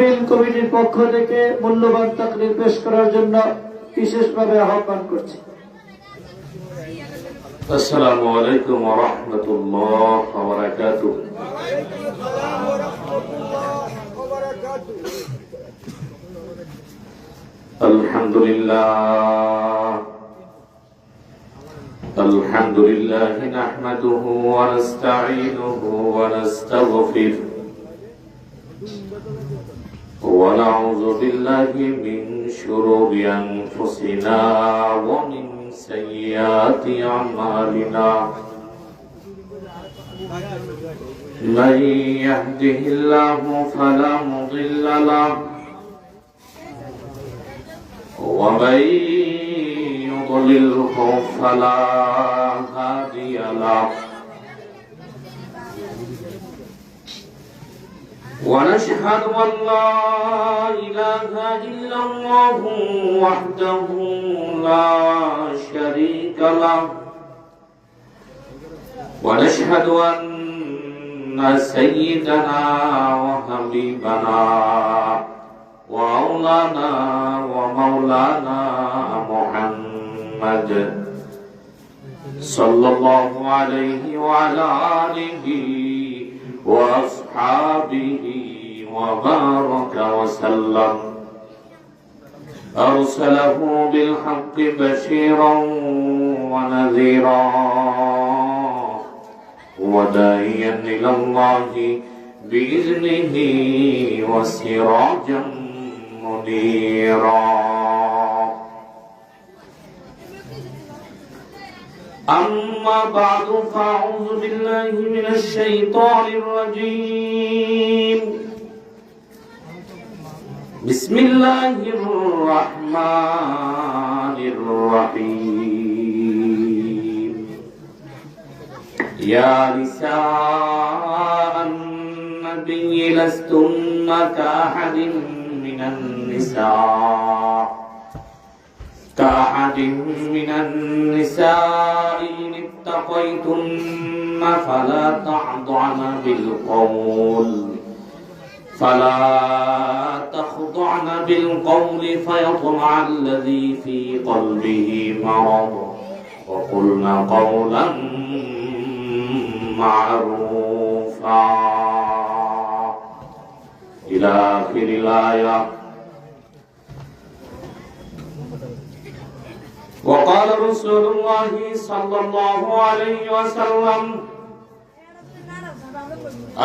মাহফিল কমিটির পক্ষ থেকে মূল্যবান তাকরীর পেশ করার জন্য বিশেষভাবে আহ্বান করছি। আসসালামু আলাইকুম ওয়া রাহমাতুল্লাহি ওয়া বারাকাতুহু। আলহামদুলিল্লাহ নাহমাদুহু ওয়া নাস্তাঈনুহু ওয়া নাস্তাগফিরুহ ওয়া নাউযু বিল্লাহি মিন শুরুরি আনফুসিনা ওয়া মিন sayyiati a'malina man yahdihillahu fala mudilla lahu wa man yudlilhu fala hadiya lahu ونشهد أن لا إله إلا الله وحده لا شريك له ونشهد أن سيدنا وحبيبنا وأولانا ومولانا محمد صلى الله عليه وعلى آله وأصحابه وبارك وسلم أرسله بالحق بشيرا ونذيرا وداعيا إلى الله بإذنه وسراجا منيرا أما بعد فأعوذ بالله من الشيطان الرجيم بسم الله الرحمن الرحيم يا نساء النبي لستن كأحد من النساء إن اتقيتن فلا تخضعن بالقول فيطمع الذي في قلبه مرض وقلن قولا معروفا إلى آخر الآية. وقال رسول الله صلى الله عليه وسلم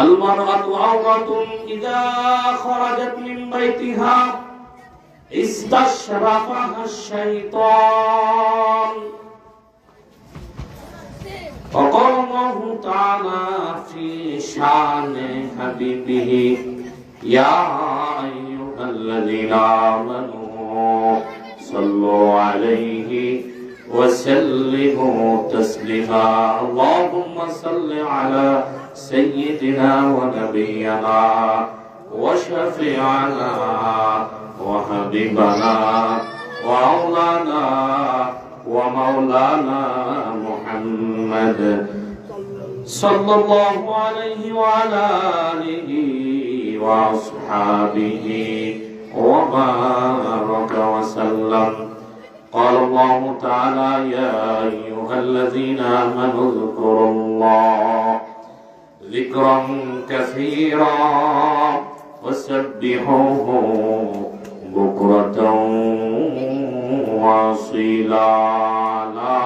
المرأة عورة إذا خرجت من بيتها استشرفها الشيطان. وقال الله تعالى في شأن حبيبه يا أيها الذين آمنوا صلوا عليه وسلموا تسليما. اللهم صل على سيدنا ونبينا وشفيعنا وحبيبنا وأولانا ومولانا محمد صلى الله عليه وعلى آله وأصحابه وبارك وسلم. قال الله تعالى يا أيها الذين آمنوا اذكروا الله ذكرا كثيرا وسبحوه بكرة وأصيلا. لا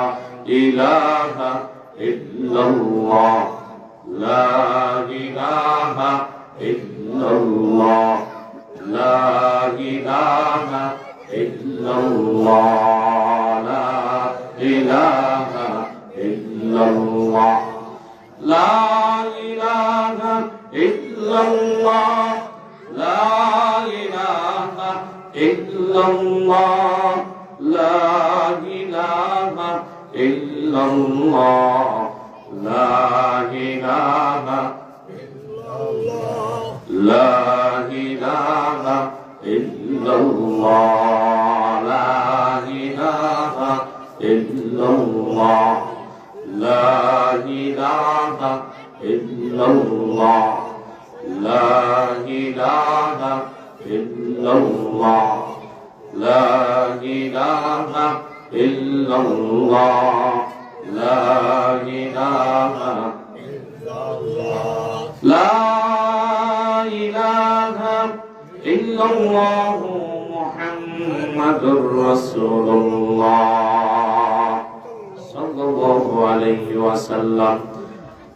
إله إلا الله لا إله إلا الله لا إله إلا الله لا إله إلا الله لا إله إلا الله لا إله إلا الله لا إله إلا الله لا إله إلا الله لا إله إلا الله لا إله إلا الله لا إله إلا الله لا إله ইল্লাল্লাহ লা ইলাহা ইল্লাল্লাহ লা ইলাহা লা ইলাহা ইল্লাল্লাহ মুহাম্মাদুর রাসূলুল্লাহ সাল্লাল্লাহু আলাইহি ওয়াসাল্লাম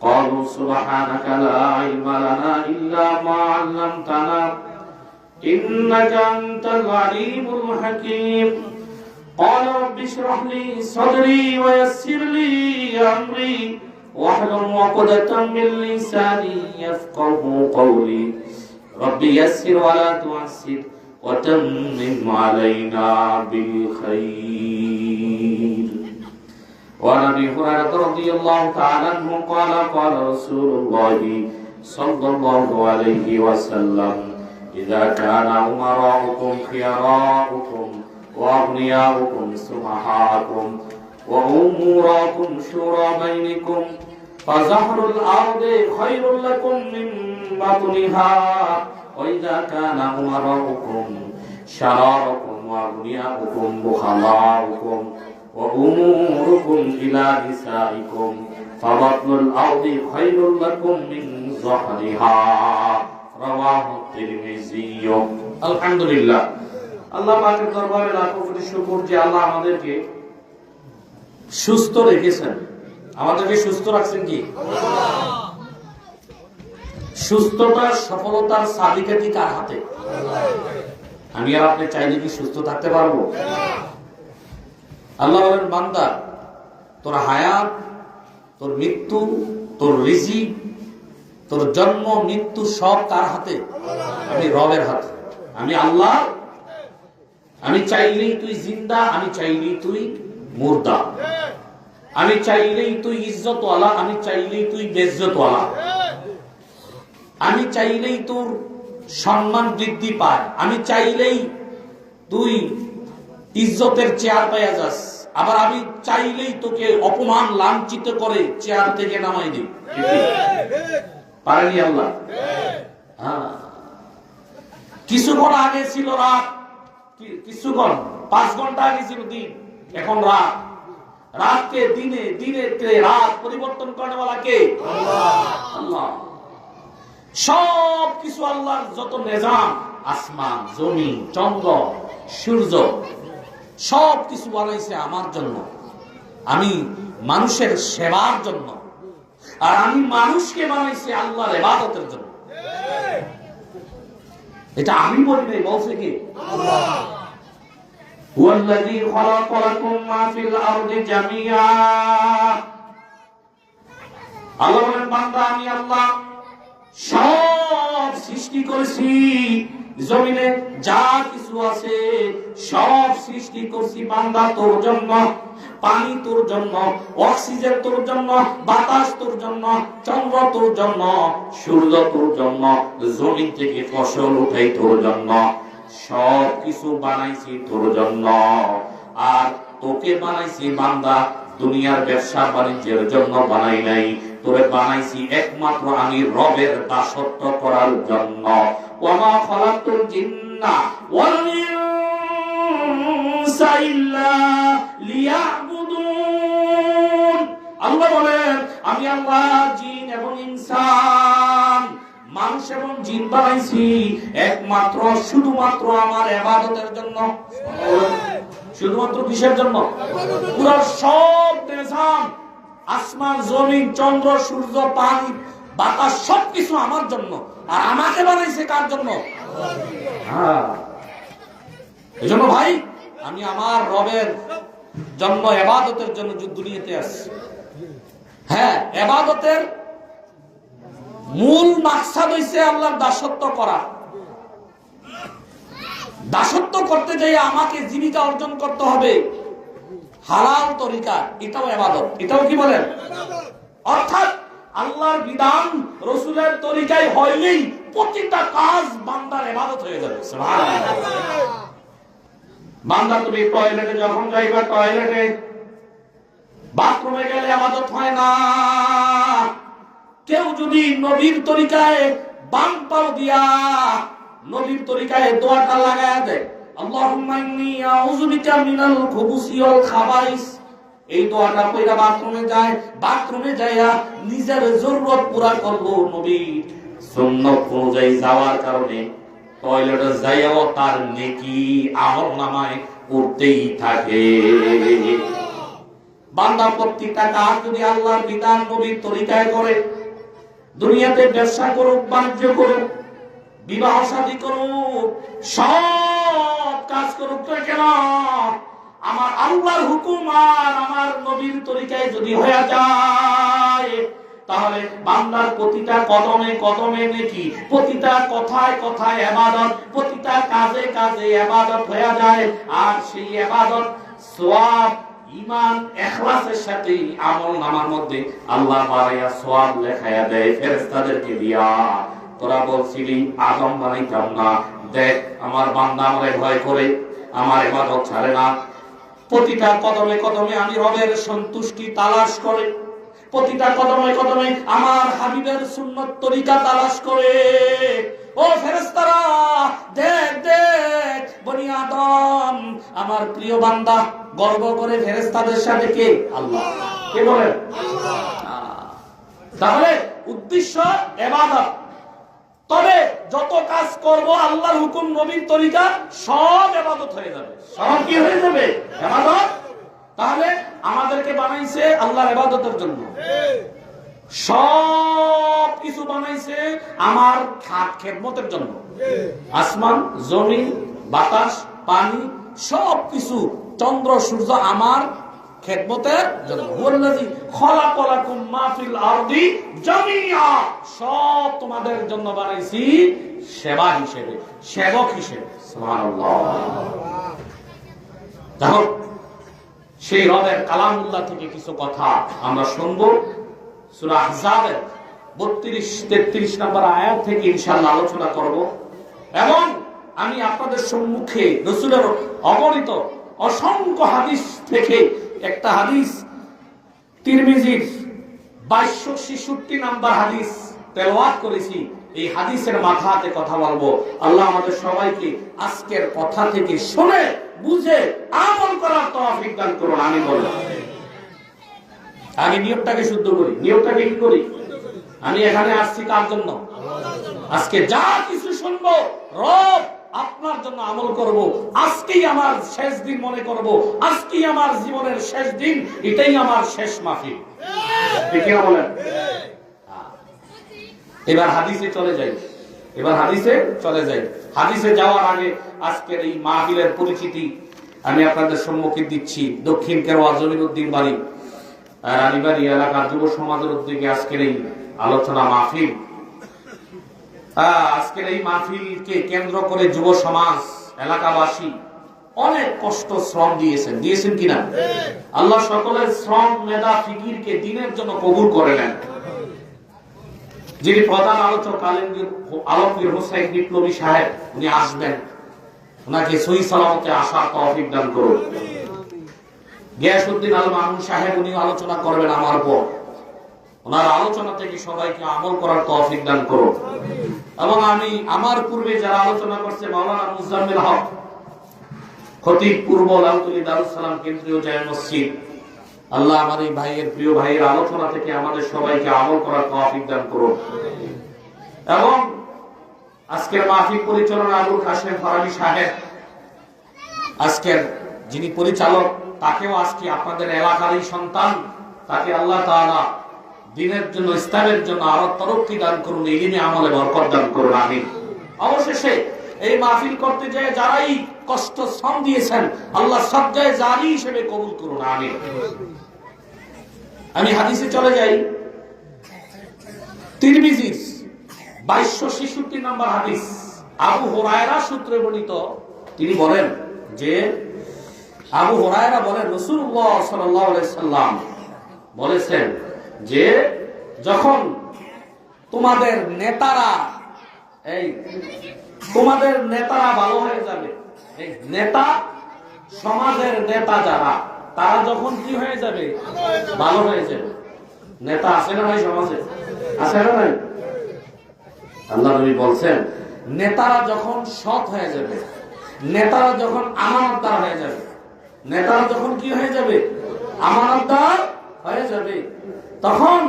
قالوا سبحانك لا علم لنا إلا ما علمتنا إنك أنت العليم الحكيم قال رب اشرح لي صدري ويسر لي أمري واحلل عقدة من لساني يفقهوا قولي رب يسر ولا تعسر وتمم علينا بالخير وعن ابي هريره رضي الله تعالى عنه قال قال رسول الله صلى الله عليه وسلم اذا كان امراؤكم خياراؤكم واغنياؤكم سمحاءكم واموراكم شورى بينكم فزهر الارض خير لكم من بطنها واذا كان امراؤكم شراركم واغنياؤكم بخلاؤكم وأموركم إلى نسائكم فبطن الأرض خير لكم من ظهرها رواه الترمذي الحمد لله আল্লাহ পাকের দরবারে লাখো কোটি শুকর যে আল্লাহ আমাদেরকে সুস্থ রেখেছেন। আমাদেরকে সুস্থ রাখছেন কি? সুস্থতার সফলতার চাবিকাঠি কার হাতে? আমি আর আপনি চাইলে কি সুস্থ থাকতে পারবো? আল্লাহ বলেন, বান্দা তোর হায়াত, তোর মৃত্যু, তোর রিজিক, তোর জন্ম মৃত্যু সব কার হাতে? আমি রবের হাতে, আমি আল্লাহ। আমি চাইলেই তুই জিন্দা, আমি চাইলেই তুই মুর্দা, আমি চাইলেই তুই ইজ্জতওয়ালা, আমি চাইলেই তুই বেইজ্জতওয়ালা, আমি চাইলেই তোর সম্মান বৃদ্ধি পায়, আমি চাইলেই তুই ইজ্জতের চেয়ার পাইয়া যাস, আবার আমি চাইলেই তোকে অপমান লাঞ্ছিত করে চেয়ার থেকে নামাই দিই। পারেনি আল্লাহ? কিছুক্ষণ আগে ছিল রাত, কিছুক্ষণ 5 ঘন্টা আগে ছিল দিন, এখন রাত। রাতকে দিনে, দিনে রাত পরিবর্তন করনে वाला কে? আল্লাহ। সব কিছু আল্লাহর যত নিজাম, আসমান, জমিন, চন্দ্র, সূর্য, সব কিছু বানাইছে আমার জন্য, আমি মানুষের সেবার জন্য, আর আমি মানুষকে বানাইছি আল্লাহর ইবাদতের জন্য। এটা আমি বলি নাই, বলছে কি? আল্লাহ। হুয়াল্লাযী খালাকা লাকুম মা ফিল আরদি জামিআ। আল্লাহ বলেন, বান্দা আমি আল্লাহ সব সৃষ্টি করেছি, জমিনে যা কিছু আছে সব সৃষ্টি করছি বান্দা তোর জন্য। পানি তোর জন্য, অক্সিজেন তোর জন্য, বাতাস তোর জন্য, চন্দ্র তোর জন্য, সূর্য তোর জন্য, জমিন থেকে ফসল উঠাই তোর জন্য। সব কিছু বানাইছি তোর জন্য। আর তোকে বানাইছি বান্দা দুনিয়ার ব্যবসা বাণিজ্যের জন্য বানাই নাই, তোরে বানাইছি একমাত্র আমি রবের দাসত্ব করার জন্য। ওয়ামা খালাকতুল জিন্না ওয়াল ইনসা ইল্লা লিয়াবুদুন। আল্লাহ বলেন, আমি আল্লাহ জিন এবং ইনসান, মানুষ এবং জিন বানাইছি একমাত্র শুধুমাত্র আমার ইবাদতের জন্য। শুধুমাত্র কিসের জন্য? পুরো সব নিজাম, আসমান, জমিন, চন্দ্র, সূর্য, পানি, বাতাস সবকিছু আমার জন্য। আর আমাকে বানাইছে কার জন্য? এই জন্য ভাই, আমি আমার রবের জন্য ইবাদতের জন্য দুনিয়াতে আসছি। হ্যাঁ, ইবাদতের মূল মাকসাদ হইছে আল্লাহর দাসত্ব করা। দাসত্ব করতে যাই আমাকে জীবিকা অর্জন করতে হবে হালাল তরিকা, এটাও ইবাদত। এটাও কি বলেন? অর্থাৎ আল্লাহর বিধান রাসূলের তরিকায় হইলেই প্রতিটা কাজ বান্দার ইবাদত হয়ে যাবে। সুবহানাল্লাহ। বান্দা তুমি টয়লেটে যখন যাইবা, টয়লেটে বাথরুমে গেলে ইবাদত হয় না। কেউ যদি নবীর তরিকায় বাম পাও দিয়া নবীর তরিকায় দোয়াটা লাগায়া দেয়, আল্লাহুম্মা ইন্নী আউযু বিকা মিনাল খুবুসি ওয়াল খাবাইস। এই দোয়াটা কইরা বাথরুমে যায়া নিজের জরুরত পুরা করলো। নবী সুন্নাত অনুযায়ী যাওয়ার কারণে টয়লেটে যাইয়াও তার নেকি আমলনামায় উঠতেই থাকে। বান্দা প্রত্যেকটা কাজ যদি আল্লাহর বিধান নবীর তরিকায় করে, দুনিয়াতে ব্যবসা করুক, বাণিজ্য করুক, বিবাহ শাদী করুক, সব কাজ করুক তো কেন আমার আল্লাহর হুকুম আর আমার নবীর তরিকায় যদি হয়ে যায়, তাহলে বান্দার প্রতিটা কদমে কদমে নেকি, প্রতিটা কথায় কথায় ইবাদত, প্রতিটা কাজে কাজে ইবাদত হয়ে যায়। আর সেই ইবাদত সওয়াব ঈমান ইখলাসের সাথে আমলনামার মধ্যে আল্লাহ বাড়াইয়া সওয়াব লেখায়া দেয় ফেরেশতাদেরকে দিয়া। তোরা বলছিলি আদম বানাইতাম না, দেখ আমার বান্দা আমারে ভয় করে, আমার ইবাদত ছাড়ে না। প্রতিটা কদমে কদমে আমি রবের সন্তুষ্টি তালাশ করে, প্রতিটা কদমে কদমে আমার হাবিবের সুন্নত তরিকা তালাশ করে। ও ফেরেশতারা দেখ দেখ, বনি আদম আমার প্রিয় বান্দা গর্ব করে ফেরেশতাদের সাথে কে? আল্লাহ। কে বলেন? আল্লাহ। তাহলে উদ্দেশ্য ইবাদত। তবে যত কাজ করব আল্লাহর হুকুম নবীর তরিকা, সব ইবাদত হয়ে যাবে। সব কি হয়ে যাবে? ইবাদত। তাহলে আমাদেরকে বানাইছে আল্লাহর ইবাদতের জন্য, সব কিছু বানাইছে আমার খেদমতের জন্য। আসমান, জমিন, বাতাস, পানি, সব কিছু, চন্দ্র সূর্য আমার খেদমতের জন্য। ওয়াল্লাযী খালাকালাকুম মা ফিল আরদি জামিআ, সব তোমাদের জন্য বানাইছি সেবা হিসেবে, সেবক হিসেবে। সুবহানাল্লাহ। দেখো সেই রবের কালামুল্লাহ থেকে কিছু কথা আমরা শুনবো। সূরা আহজাবের 32-33 নম্বর আয়াত থেকে ইনশাআল্লাহ আলোচনা করব। এবং আমি আপনাদের সম্মুখে রাসূলের অগণিত অসংখ্য হাদিস থেকে একটা হাদিস, তিরমিজির 2266 নম্বর হাদিস তেলাওয়াত করেছি। এই হাদিসের মাথাতে কথা বলবো। আল্লাহ আমাদের সবাইকে আজকের কথা থেকে শুনে বুঝে আমল করার তৌফিক দান করুন। আমি বললাম আগে নিয়তটাকে শুদ্ধ করি। নিয়তটাকে কি করি? আমি এখানে আসছি কার জন্য? আজকে যা কিছু শুনবো রব আপনার জন্য আমল করব। আজকেই আমার শেষ দিন মনে করব, আজকেই আমার জীবনের শেষ দিন, এটাই আমার শেষ মাহফিল। ঠিক কি বলেন? এবার হাদিসে চলে যাই। হাদিসে যাওয়ার আগে আজকের এই মাহফিলের পরিচিতি আমি আপনাদের সম্মুখে দিচ্ছি। দক্ষিণ কেরোয়া জমিরউদ্দিন বাড়ি রানীবাড়ি এলাকার যুব সমাজের উদ্যোগে আজকের এই আলোচনা মাহফিল। আজকের এই মাহফিলকে কেন্দ্র করে যুব সমাজ, এলাকাবাসী অনেক কষ্ট শ্রম দিয়েছেন কিনা? আল্লাহ সকলের শ্রম, মেধা, ফিকিরকে দিনের জন্য কবুল করে নেন। যিনি প্রধান আলোচক আলমগীর হোসেন বিপ্লবী সাহেব, উনি আসবেন, ওনাকে সহি সালামতে আসার তৌফিক দান করুন। গিয়াসউদ্দিন আল মামুন সাহেব, উনি আলোচনা করবেন আমার পর। ওনার আলোচনা থেকে সবাইকে আমল করার তৌফিক দান করুন। এবং আমি আমার পূর্বে যারা আলোচনা করছে, মাওলানা মুজাম্মিল হক খতিব, পূর্ব লালতুলি দারুস সালাম কেন্দ্রীয় জামে মসজিদ, আল্লাহ আমার এই ভাইয়ের প্রিয় ভাইয়ের আলোচনা থেকে আমাদের সবাইকে আমল করার তৌফিক দান করুন। এবং আজকের মাহফিল পরিচালনা আবুল কাশেম ফারাবী সাহেব, আজকের যিনি পরিচালক, তাকেও আজকে আপনাদের এলাকারই সন্তান, তাকে আল্লাহ তাআলা দ্বীনের জন্য, ইসলামের জন্য আরো তরক্কি দান করুন, ইলমে আমলে বরকত দান করুন। আমিন। অবশেষে এই মাহফিল করতে যায় যারাই কষ্ট শ্রম দিয়েছেন, আল্লাহ সজ্জায় জারি হিসেবে কবুল করুন। আমিন। আমি হাদিসে চলে যাই। তিরমিজির 2266 নম্বর হাদিস, আবু হুরায়রা সূত্রে বর্ণিত। তিনি বলেন যে, আবু হুরায়রা বলেন রাসূলুল্লাহ সাল্লাল্লাহু আলাইহি সাল্লাম বলেছেন যে, যখন তোমাদের নেতারা ভালো হয়ে যাবে, এই নেতা, সমাজের নেতা যারা, তারা যখন কি হয়ে যাবে? ভালো হয়ে যাবে। নেতা আছে না ভাই সমাজে? আছে না ভাই? আল্লাহ নবী বলছেন নেতারা যখন সৎ হয়ে যাবে, নেতারা যখন আমানতদার হয়ে যাবে, নেতারা যখন কি হয়ে যাবে, আমানতদার হয়ে যাবে, তখন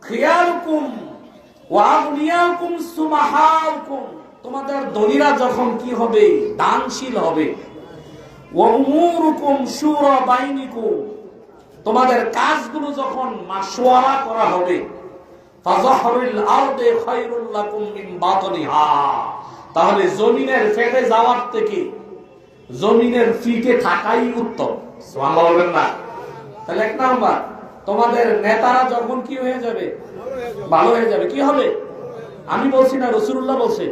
খিয়ালুকুম ওয়া আগনিয়াকুম সুমাহাউকুম, তোমাদের ধনীরা যখন কি হবে, দানশীল হবে, ওয়া উমুরুকুম শুরা বাইনিকুম, তোমাদের কাজগুলো যখন মাশওয়ারা করা হবে, ফাযহরুল আরদি খায়রুল লাকুম মিন বাতনিহা, তাহলে জমিনের ফেটে যাওয়ার থেকে জমিনের ফিটে থাকাই উত্তম। সুবহানাল্লাহ বলবেন না? তাহলে এক নাম্বার, তোমাদের নেতারা যখন কি হয়ে যাবে, ভালো হয়ে যাবে, কি হবে? আমি বলছি না, রাসূলুল্লাহ বলছে।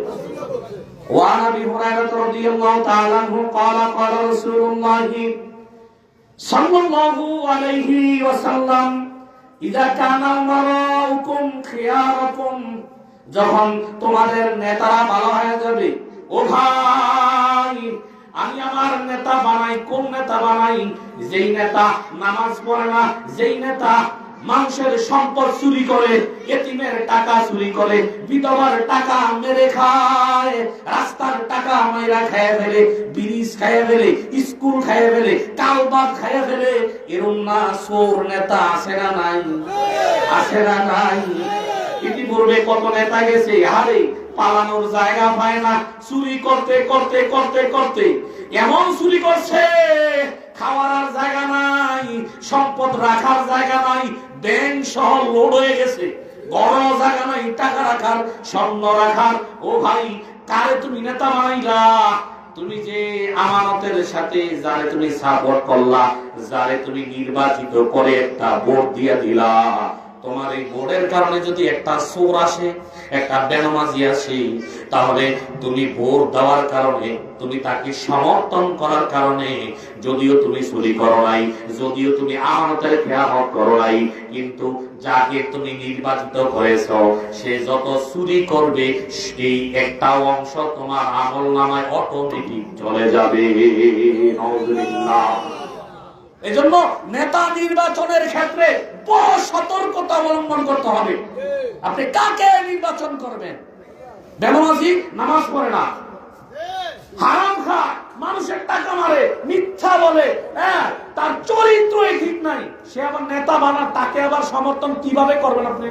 ওয়া আবি হুরায়রা রাদিয়াল্লাহু তাআলা আনহু قال قال رسول الله صلى الله عليه وسلم ইযা কানা উমারাউকুম খিয়ারাকুম, যখন তোমাদের নেতারা ভালো হয়ে যাবে, ও ভাই আমি আমার নেতা বানাই, কোন নেতা বানাই? যেই নেতা নামাজ পড়ে না, যেই নেতা মানুষের সম্পদ চুরি করে, এতিমের টাকা চুরি করে, বিধবার টাকা মেরে খায়, রাস্তার টাকা মেরা খায় ফেলে, ব্রিজ খায় ফেলে, স্কুল খায় ফেলে, কালবাগ খায় ফেলে, এরম না চোর নেতা আছে না নাই? আছে না নাই? ইতিপূর্বে কত নেতা গেছে, আরে পালানোর জায়গা পায় না, চুরি করতে করতে করতে করতে এমন চুরি করছে, খাওয়ার জায়গা নাই, সম্পদ রাখার জায়গা নাই, ব্যাংক সহ লোড হয়ে গেছে, বড় জায়গা নাই টাকা রাখার, স্বর্ণ রাখার। ও ভাই, কারে তুমি নেতা বানাইলা? তুমি যে আমানতের সাথে যারে তুমি সাপোর্ট করলা, যারে তুমি নির্বাচিত করে একটা ভোট দিয়ে দিলা, তোমার এই ভোটের কারণে যদি একটা চোর আসে, একটা বেনামাজি আসে, তাহলে তুমি ভোট দেওয়ার কারণে, তুমি তাকে সমর্থন করার কারণে, যদিও তুমি চুরি করো নাই, যদিও তুমি আমানতের খেয়ানত করো নাই, কিন্তু যাকে তুমি নির্বাচিত করেছো সে যত চুরি করবে, সেই একটা অংশ তোমার আমলনামায় অটোমেটিক চলে যাবে। নাউযুবিল্লাহ। এজন্য নেতা নির্বাচনের ক্ষেত্রে বড় সতর্কতা অবলম্বন করতে হবে। আপনি কাকে নির্বাচন করবেন? বেনামাজি, নামাজ পড়ে না, হারাম খায়, মানুষের টাকা মারে, মিথ্যা বলে, হ্যাঁ, তার চরিত্রই ঠিক নাই, সে আবার নেতা বানার, তাকে আবার সমর্থন কিভাবে করবেন? আপনি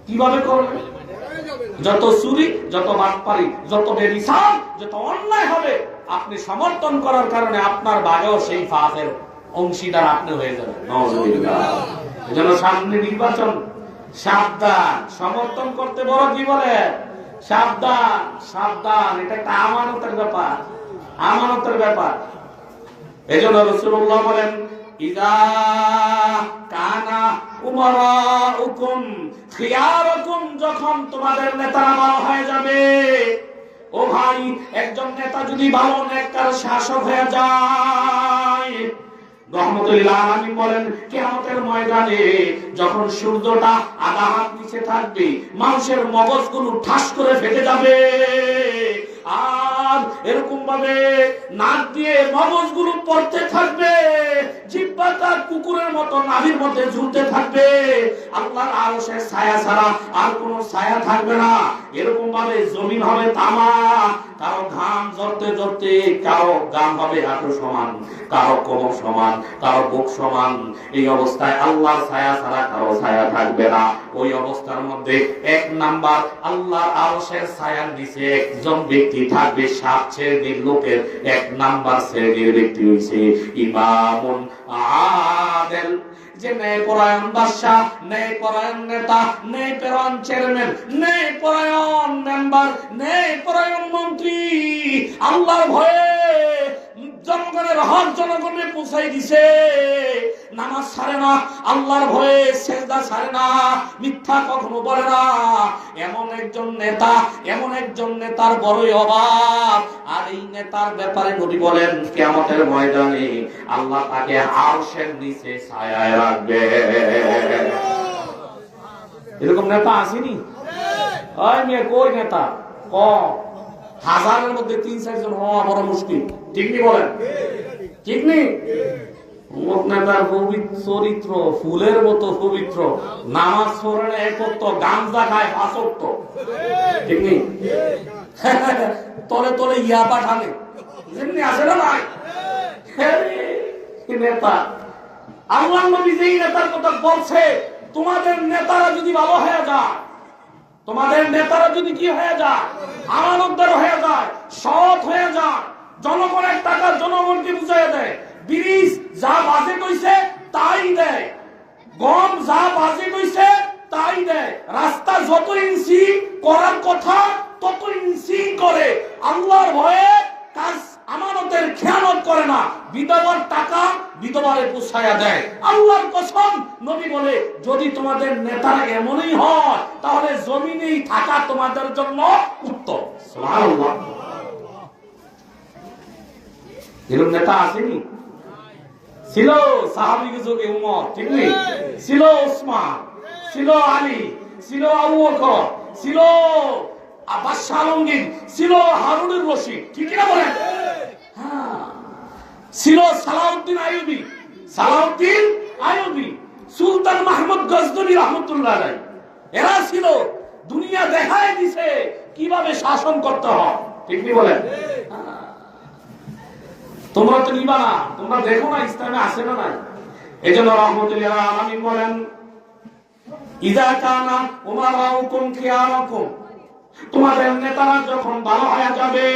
কিভাবে করবেন? যত চুরি, যত বাটপারি, যত বেবিচার, যত অন্যায় হবে, আপনি সমর্থন করার কারণে আপনার ভাগেও সেই ফাঁসের অংশীদার আপনি হয়ে যাবেন। এজন্য সামনে নির্বাচন, সাবধান। সমর্থন করতে বড় কি বলে? সাবধান, সাবধান, এটা একটা আমানতের ব্যাপার, আমানতের ব্যাপার। এজন্য রাসূলুল্লাহ বলেন, ইযা কানা উমারাউকুম খিয়ারুকুম, যখন তোমাদের নেতারা ভালো হয়ে যাবে। ও ভাই, একজন নেতা যদি ভালো নেককার শাসক হয়ে যায়, রহমতুল্লাহ আলামিন বলেন, কিয়ামতের ময়দানে যখন সূর্যটা আধা হাত নিচে থাকবে, মানুষের মগজগুলো ঠাস করে ফেটে যাবে, আর এরকম ভাবে নাক দিয়ে মগজগুলো পড়তে থাকবে, জিহ্বাটা কুকুরের মতো নাভির মধ্যে ঝুলতে থাকবে, আল্লাহর আরশের ছায়া ছাড়া আর কোনো ছায়া থাকবে না। এরকম ভাবে জমিন হবে তামা, কারো ঘাম ঝরতে ঝরতে, কারো ঘাম হবে হাঁটু সমান, কারো কোমর সমান, কারো বুক সমান। এই অবস্থায় আল্লাহর ছায়া ছাড়া কারো ছায়া থাকবে না। ওই অবস্থার মধ্যে এক নাম্বার, আল্লাহর আরশের ছায়ার নিচে একজন ব্যক্তি থাকবে, 7 শ্রেণীর লোকের এক নাম্বার শ্রেণীর ব্যক্তি হইছে ইমামুন আদেল, যে ন্যায়পরায়ণ বাদশা, ন্যায়পরায়ণ নেতা, ন্যায়পরায়ণ চেয়ারম্যান, ন্যায়পরায়ণ মেম্বার, ন্যায়পরায়ণ মন্ত্রী, আল্লাহর ভয়ে জনগণের হক জনগণে পৌঁছাই দিছে, নামাজ ছাড়ে না, আল্লাহর ভয়ে সেজদা ছাড়ে না, মিথ্যা কখনো বলে না, এমন একজন নেতা, এমন একজন নেতার বড়ই অভাব। আর এই নেতার ব্যাপারে নবী বলেন, কিয়ামতের ময়দানে আল্লাহ তাকে আরশের নিচে ছায়ায় রাখবে। এরকম নেতা আসেনি? ওই মেয়ে কই নেতা? কম, হাজারের মধ্যে 3-4 জন হওয়া বড় মুশকিল। ঠিক নি বলেন? ঠিক নি? নেতার চরিত্র ফুলের মতো পবিত্র, নামাজ পড়ে না 1 ওয়াক্ত, গাঁজা খায় 5 ওয়াক্ত। ঠিক নি? তলে তলে ইয়া পাঠানে যেমনি আসে না নাই নেতা। আল্লাহ নবী যেই নেতার কথা বলছে, তোমাদের নেতারা যদি ভালো হয়ে যায়, তোমাদের নেতারা যদি কি হয়ে যায়, আমানতদার হয়ে যায়, সৎ হয়ে যায়, জনগণের টাকা জনগণকে বুঝাই দেয়, ব্রিজ যা বাজেট হইছে তাই দেয়, গম যা বাজেট হইছে তাই দেয়, রাস্তা যত ইঞ্চি করার কথা তত ইঞ্চি করে, আল্লাহর ভয়ে কাজ আমানতের খেয়ানত করে না, বিধবার টাকা বিধবারে পুষায়া দেয়। আল্লাহর কসম, নবী বলে যদি তোমাদের নেতারা এমনই হয় তাহলে জমিনেই থাকা তোমাদের জন্য উত্তম। সুবহানাল্লাহ। এরকম নেতা আসেনি? ছিল সাহাবীর যুগে উমর, ঠিক নেই? ছিল ওসমান, ছিল আলী, ছিল আবু বকর, ছিল বাদশাহ আলমগীর, ছিল হারুনুর রশিদ, ঠিক না বলেন? হ্যাঁ, ছিল সালাউদ্দিন আইয়ুবী, সালাউদ্দিন আইয়ুবী, সুলতান মাহমুদ গজনবী রহমতুল্লাহ আলাইহি। এরা ছিল, দুনিয়া দেখায় দিছে কিভাবে শাসন করতে হয়, ঠিক কি বলেন? তোমরা তো নিবা না, তোমরা দেখো না ইসলামে আসে না নাই। এজন্য রহমতুল্লাহ আলামিন বলেন, ইযা কানা উমারাউকুম খিয়ারাকুম, তোমাদের নেতারা যখন ভালো হয়ে যাবে,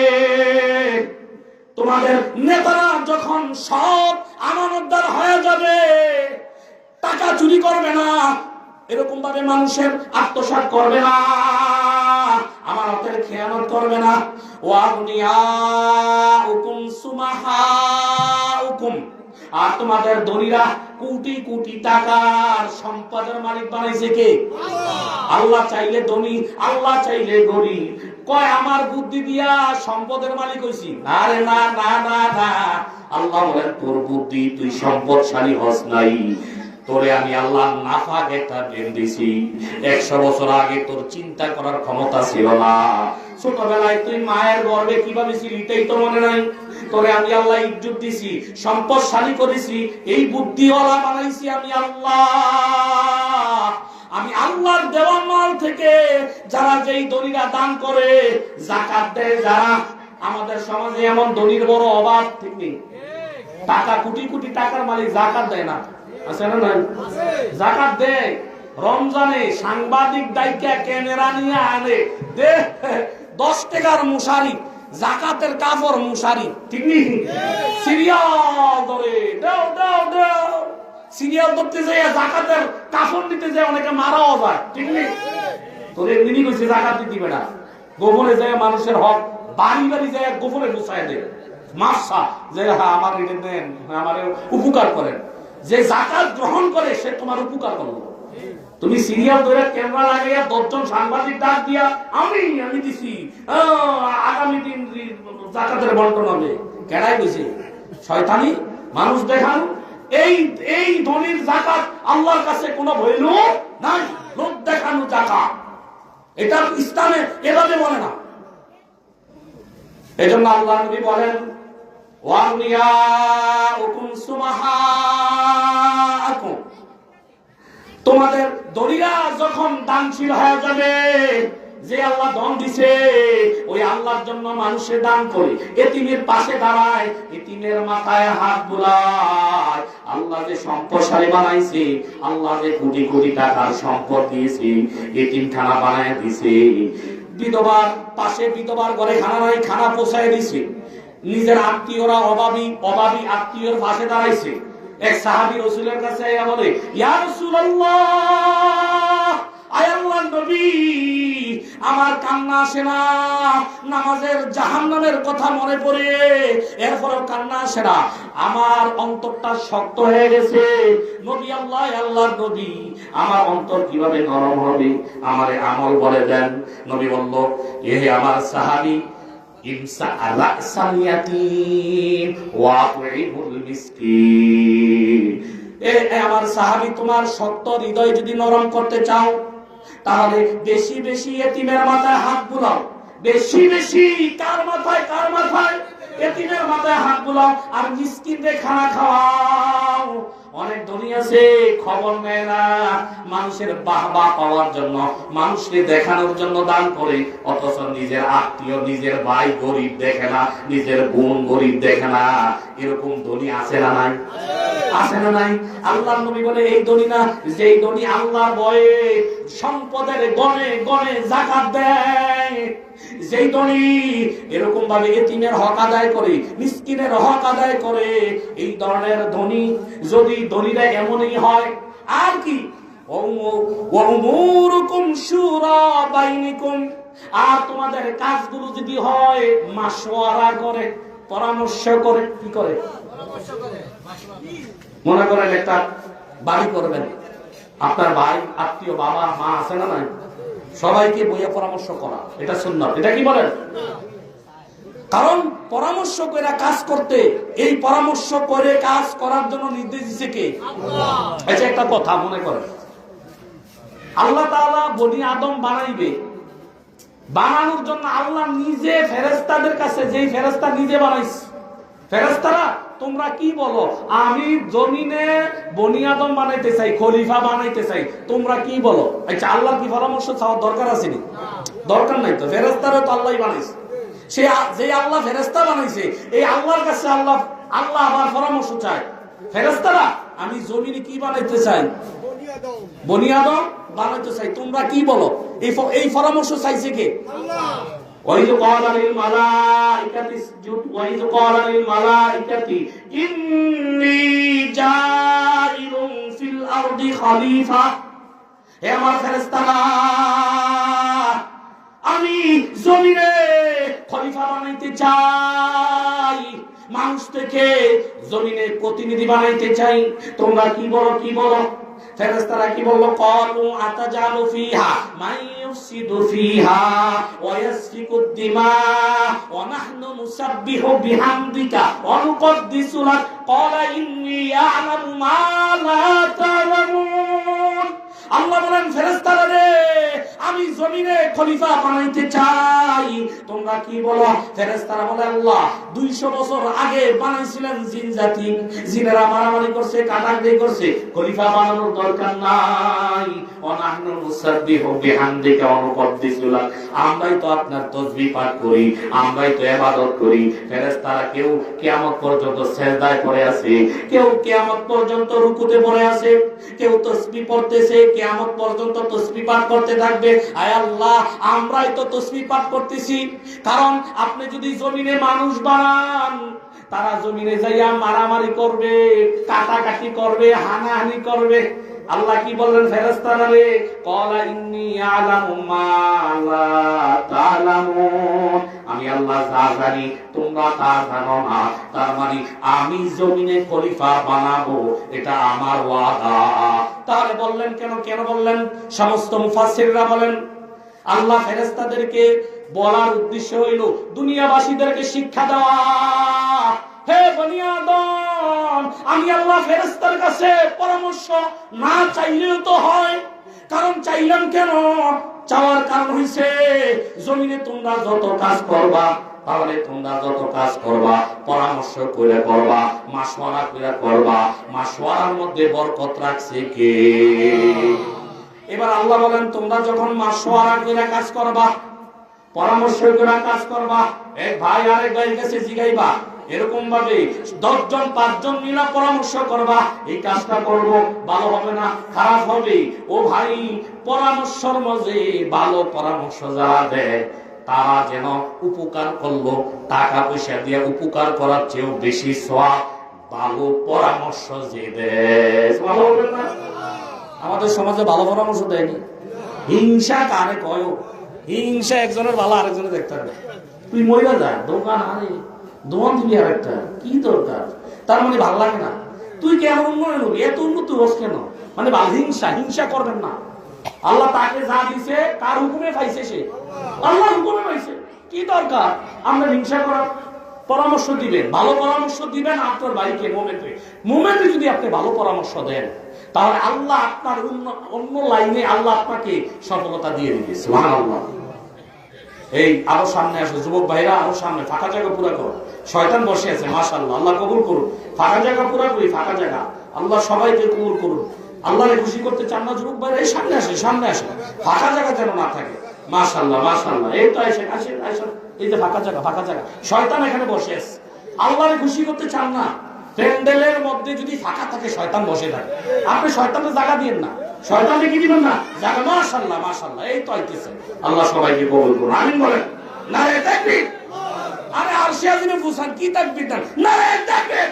তোমাদের নেতারা যখন সৎ আমানতদার হয়ে যাবে, টাকা চুরি করবে না, এরকম ভাবে মানুষের আত্মসাৎ করবে না, আমানতের খেয়ানত করবে না, ওয়াগনিয়াউকুম সুমাহাউকুম, আর তোমাদের ধনীরা কোটি কোটি টাকার সম্পদের মালিক বানাইছে কে? আল্লাহ চাইলে ধনী, আল্লাহ চাইলে গরিব। কয় আমার বুদ্ধি দিয়া সম্পদের মালিক হইছি? আরে না না না না, আল্লাহ বলেন তোর বুদ্ধি, তুই সম্পদশালী হস নাই, তোরে আমি আল্লাহ নাফাক একটা ব্রেন দিছি। 100 বছর আগে তোর চিন্তা করার ক্ষমতা ছিল না, ছোটবেলায় তুই মায়ের গর্ভে কিভাবে ছিলি এটাই তো মনে নাই। তোরে আমি আল্লাহ ইজ্জত দিছি, সম্পদশালী করেছি, এই বুদ্ধিওয়ালা বানাইছি আমি আল্লাহ। আমি আল্লাহর দেওয়া মাল থেকে যারা যেই ধনীরা দান করে, যাকাত দেয় যারা, আমাদের সমাজে এমন ধনীর বড় অভাব, ঠিক নেই? টাকা কোটি কোটি টাকার মালিক যাকাত দেয় না, আছে না নাই? যাকাত দেয় রমজানে, সাংবাদিক দায়িকা ক্যামেরা নিয়ে আনে, দে 10 টাকার মশারি, যাকাতের কাপড় মশারি, ঠিক নেই? সিরিয়াল ধরে দাও দাও দাও, সিরিয়াল ধরতে যায়, যাকাতের কাপড় নিতে যায়, অনেকে মারাও যায়, ঠিক নেই? তোরে এমনি কইছে যাকাত দিবে না, গোপনে যায় মানুষের হক বাড়ি বাড়ি যায় গোপনে গুছায় দেয়, মাসা যে হ্যাঁ আমার এটা দেন, আমার উপকার করেন। যে যাকাত গ্রহণ করে সে তোমার উপকার করলো। তুমি সিরিয়াল ধরে ক্যামেরা লাগাইয়া 10 জন সাংবাদিক ডাক দিয়া আমি দিছি, আগামী দিন যাকাতের বন্টন হবে, কেডাই কইছে? শয়তানি মানুষ দেখানো। এই ধনীর যাকাত আল্লাহর কাছে কোনো ভ্যালু নাই, লোক দেখানো যাকাত, এটা ইসলামে এভাবে বলে না। এজন্য আল্লাহ নবী বলেন, ওয়াগনিয়াউকুম সুমাহাউকুম, তোমাদের ধনীরা যখন দানশীল হয়ে যাবে, যে আল্লাহ ধন দিছে ওই আল্লাহর জন্য মানুষে দান করে, এতিমের পাশে দাঁড়ায়, এতিমের মাথায় হাত বুলায়, আল্লাহ যে সম্পদশালী বানাইছে, আল্লাহ যে কোটি কোটি টাকার সম্পদ দিয়েছে, এতিমখানা বানায় দিছে, বিধবার পাশে বিধবার ঘরে খানা নাই, খানা পৌঁছায় দিছে, নিজের আত্মীয়রা অভাবী আত্মীয়র পাশে দাঁড়াইছে। এক সাহাবী রাসূলের কাছে আইয়া বলে, ইয়া রাসূলুল্লাহ, আয় আল্লাহর নবী, আমার কান্না আসে না, নামাজের জাহান্নামের কথা মনে পড়ে, এরপরও কান্না আসে না, আমার অন্তরটা শক্ত হয়ে গেছে। নবী আল্লাহর নবী, আমার অন্তর কিভাবে নরম হবে, আমারে আমল বলে দেন। নবী বলল, এ আমার সাহাবী, ইমসা রাসাল ইয়াতীম ওয়া তুইমুল মিসকিন, আমার সাহাবী, তোমার শক্ত হৃদয় যদি নরম করতে চাও তাহলে বেশি বেশি এতিমের মাথায় হাত বুলাও, বেশি বেশি কার মাথায় এতিমের মাথায় মাথায় হাত বুলাও আর মিসকিনদের খানা খাওয়াও। অনেক ধনী আছে খবর নেয় না, মানুষের বাহবা পাওয়ার জন্য, মানুষকে দেখানোর জন্য দান করে, অথচ নিজের আত্মীয়, নিজের ভাই গরিব দেখে না, নিজের বোন গরিব দেখে না। এরকম ধনী আছে না নাই? আছে না নাই? আল্লাহর নবী বলে এই ধনী না, যেই ধনী আল্লাহর ভয়ে সম্পদের গণে গণে যাকাত দেয়, যেই ধনী এরকম ভাবে এতিমের হক আদায় করে, মিসকিনের হক আদায় করে, এই ধরনের ধনী যদি ধনীরা এমনই হয়। আর কি ওয়ামুরুকুম শুরা বাইনিকুম, আর তোমাদের কাজগুলো যদি হয় মাশওয়ারা করে, পরামর্শ করে। কি করে? মনে করেন একটা বাড়ি করবেন, আপনার ভাই আত্মীয় বাবা মা আছে না নাই, সবাইকে বইয়া পরামর্শ করা, এটা সুন্নাত। এটা কি বলেন? কারণ পরামর্শ করে কাজ করতে, এই পরামর্শ করে কাজ করার জন্য নির্দেশ দিয়েছে কে? আল্লাহ। এটা একটা কথা মনে করেন, আল্লাহ তাআলা বনি আদম বানাইবে, বানানোর জন্য আল্লাহ নিজে ফেরেশতাদের কাছে, যেই ফেরেশতা নিজে বানাইছে, ফেরেশতারা তোমরা কি বলো, আমি জমিনে বনি আদম বানাইতে চাই, খলিফা বানাইতে চাই, তোমরা কি বলো? আচ্ছা, আল্লাহর কি পরামর্শ চাওয়ার দরকার আছে নি? দরকার নাই তো, ফেরেশতারা তো আল্লাহই বানাইছে। সে যে আল্লাহ ফেরেশতা বানাইছে, এই আল্লাহর কাছে আল্লাহ আবার পরামর্শ চায়। ফেরেশতারা আমি জমিনে কি বানাইতে চাই, বনি আদম বানাইতে চাই, তোমরা কি বলো? এই পরামর্শ চাইছে কে? আল্লাহ। وَإِذْ قَالَ لِلْمَلَائِكَةِ اسْجُدُوا وَإِذْ قَالَ لِلْمَلَائِكَةِ إِنِّي جَاعِلٌ فِي الْأَرْضِ خَلِيفَةً, হে আমার ফেরেশতারা, আমি জমিনে খলিফা বানাইতে চাই, মানুষ থেকে জমিনে প্রতিনিধি বানাইতে চাই, তোমরা কি বলো? কি বলো? ফেরেশতারা কি বলল? ক্বালু আতাজালু ফিহা মান ইউফসিদু ফিহা ওয়া ইয়াসফিকুদ দিমা ওয়া নাহনু নুসাব্বিহু বিহামদিকা ওয়া নুকদ্দিসু লাক ক্বালা ইন্নী আ'লামু মা লা তা'লামুন। আল্লাহ বলেন, ফেরেশতারা রে, আমি জমিনে খলিফা বানাইতে চাই, তোমরা কি বলো? ফেরেশতারা বলে, আল্লাহ 200 বছর আগে বানাইছিলেন জিন জাতি, জিনেরা মারামারি করছে, কাটাকাটি করছে, খলিফা বানানোর দরকার নাই। ওয়ানাহনু নুসাব্বিহু বিহামদিকা ওয়া নুকদ্দিসু লাক, আমরাই তো আপনার তাসবিহ পাঠ করি, আমরাই তো ইবাদত করি। ফেরেশতারা কেউ কিয়ামত পর্যন্ত সিজদায় পড়ে আছে, কেউ কিয়ামত পর্যন্ত রুকুতে পড়ে আছে, কেউ তাসবিহ পড়তেছে, কিয়ামত পর্যন্ত তাসবিহ পাঠ করতে থাকবে। আয় আল্লাহ, আমরাই তো তাসবিহ পাঠ করতেছি। কারণ আপনি যদি জমিনে মানুষ বানান, তারা জমিনে যাইয়া মারামারি করবে, কাটাকাটি করবে, হানাহানি করবে। আল্লাহ কি বললেন ফেরেশতারা রে? ক্বালা ইন্নী আ'লামু মা লা তা'লামুন, আমি আল্লাহ যা জানি তোমরা তা জানো না। তার মানে আমি জমিনে খলিফা বানাবো, এটা আমার ওয়াদা। তাহলে বললেন কেন? কেন বললেন? সমস্ত মুফাসসিররা বলেন, আল্লাহ ফেরেশতাদেরকে বলার উদ্দেশ্য হইল দুনিয়াবাসীদেরকে শিক্ষা দেওয়া। হে বনি আদম, আমি আল্লাহ ফেরেশতার কাছে পরামর্শ না চাইলেও তো হয়। কারণ চাইলাম কেন? চাওয়ার কারণ হইছে জমিনে তোমরা যত কাজ করবা, তাহলে তোমরা যত কাজ করবা পরামর্শ করে করবা, মাশওয়ারা করে করবা। মাশওয়ারার মধ্যে বরকত রাখছে কে? এবার আল্লাহ বলেন, তোমরা যখন মাশওয়ারা করে কাজ করবা, পরামর্শ করে কাজ করবা, এক ভাই আরেক ভাইয়ের কাছে জিগাইবা, এরকম ভাবে 10 জন 5 জন মিলা পরামর্শ করবা, এই কাজটা করব, ভালো হবে না খারাপ হবে। ও ভাই, পরামর্শের মধ্যে ভালো পরামর্শ যারা দেয়, তারা যেন উপকার করলো, টাকা পয়সা দিয়ে উপকার করার চেয়েও বেশি সওয়াব ভালো পরামর্শ যে দেয়। ভালো হবে না? আমাদের সমাজে ভালো পরামর্শ দেয়নি। হিংসা কারে কয়? হিংসা একজনের ভালো আরেকজনের দেখতে হবে। তুই মহিলা যা দোকান, আরে দোকান দিবি আর একটা কি দরকার? তার মানে ভালো লাগে না। তুই কেন উন্নয়ন হবি? এত উন্নতি হোস কেন? মানে হিংসা। হিংসা করবেন না। আল্লাহ তাকে যা দিছে কার হুকুমে পাইছে? সে আল্লাহর হুকুমে পাইছে। কি দরকার আমরা হিংসা করার? পরামর্শ দিবেন, ভালো পরামর্শ দিবেন আপনার ভাইকে, মোমেন্টে যদি আপনি ভালো পরামর্শ দেন, তাহলে আল্লাহ আপনার অন্য লাইনে আল্লাহ আপনাকে সফলতা দিয়ে দিবে। সুবহানাল্লাহ। এই আরো সামনে আসো যুবক ভাইরা, আরো সামনে, ফাঁকা জায়গা পুরা করো। শয়তান বসে আছে, মাশাআল্লাহ, আল্লাহ কবুল করুন। ফাঁকা জায়গা পুরাপুরি ফাঁকা জায়গা, আল্লাহ সবাইকে কবুল করুন। আল্লাহরে খুশি করতে চান না যুবক ভাই, এই সামনে আসে, সামনে আসে, ফাঁকা জায়গা যেন না থাকে। মাশাআল্লাহ মাশাআল্লাহ, এই তো আসেন আসেন আসেন, এই যে ফাঁকা জায়গা, ফাঁকা জায়গা, শয়তান এখানে বসে আছে। আল্লাহরে খুশি করতে চান না, প্যান্ডেলের মধ্যে যদি ফাঁকা থাকে শয়তান বসে থাকে, আপনি শয়তানের জায়গা দিয়েন না, শয়তানকে কি দিবেন না জায়গা। মাশাআল্লাহ মাশাআল্লাহ, এই তো আইতেছে। আল্লাহ সবাইকে কবুল করুন, আমিন বলেন। নারে তাকবীর। আরে আরশে আজিমে ফুসান কি তাকবীর দেন, নারে তাকবীর।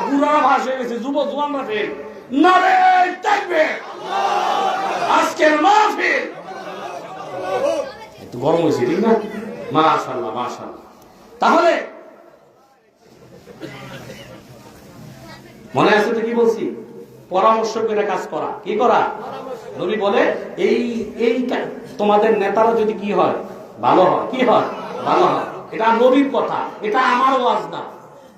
পুরা ভাষা গেছে, যুব জওয়ানরা ফের নারে তাকবীর। আজকের মাহফিল একটু গরম হয়েছে, ঠিক না? মাশাআল্লাহ মাশাআল্লাহ। তাহলে মনে আছে তো কি বলছি? পরামর্শ করে কাজ করা, কি করা? নবী বলে এই এই তোমাদের নেতারা যদি কি হয়, ভালো হয়, কি হয়, ভালো হয়। এটা নবীর কথা, এটা আমার ওয়াজ না,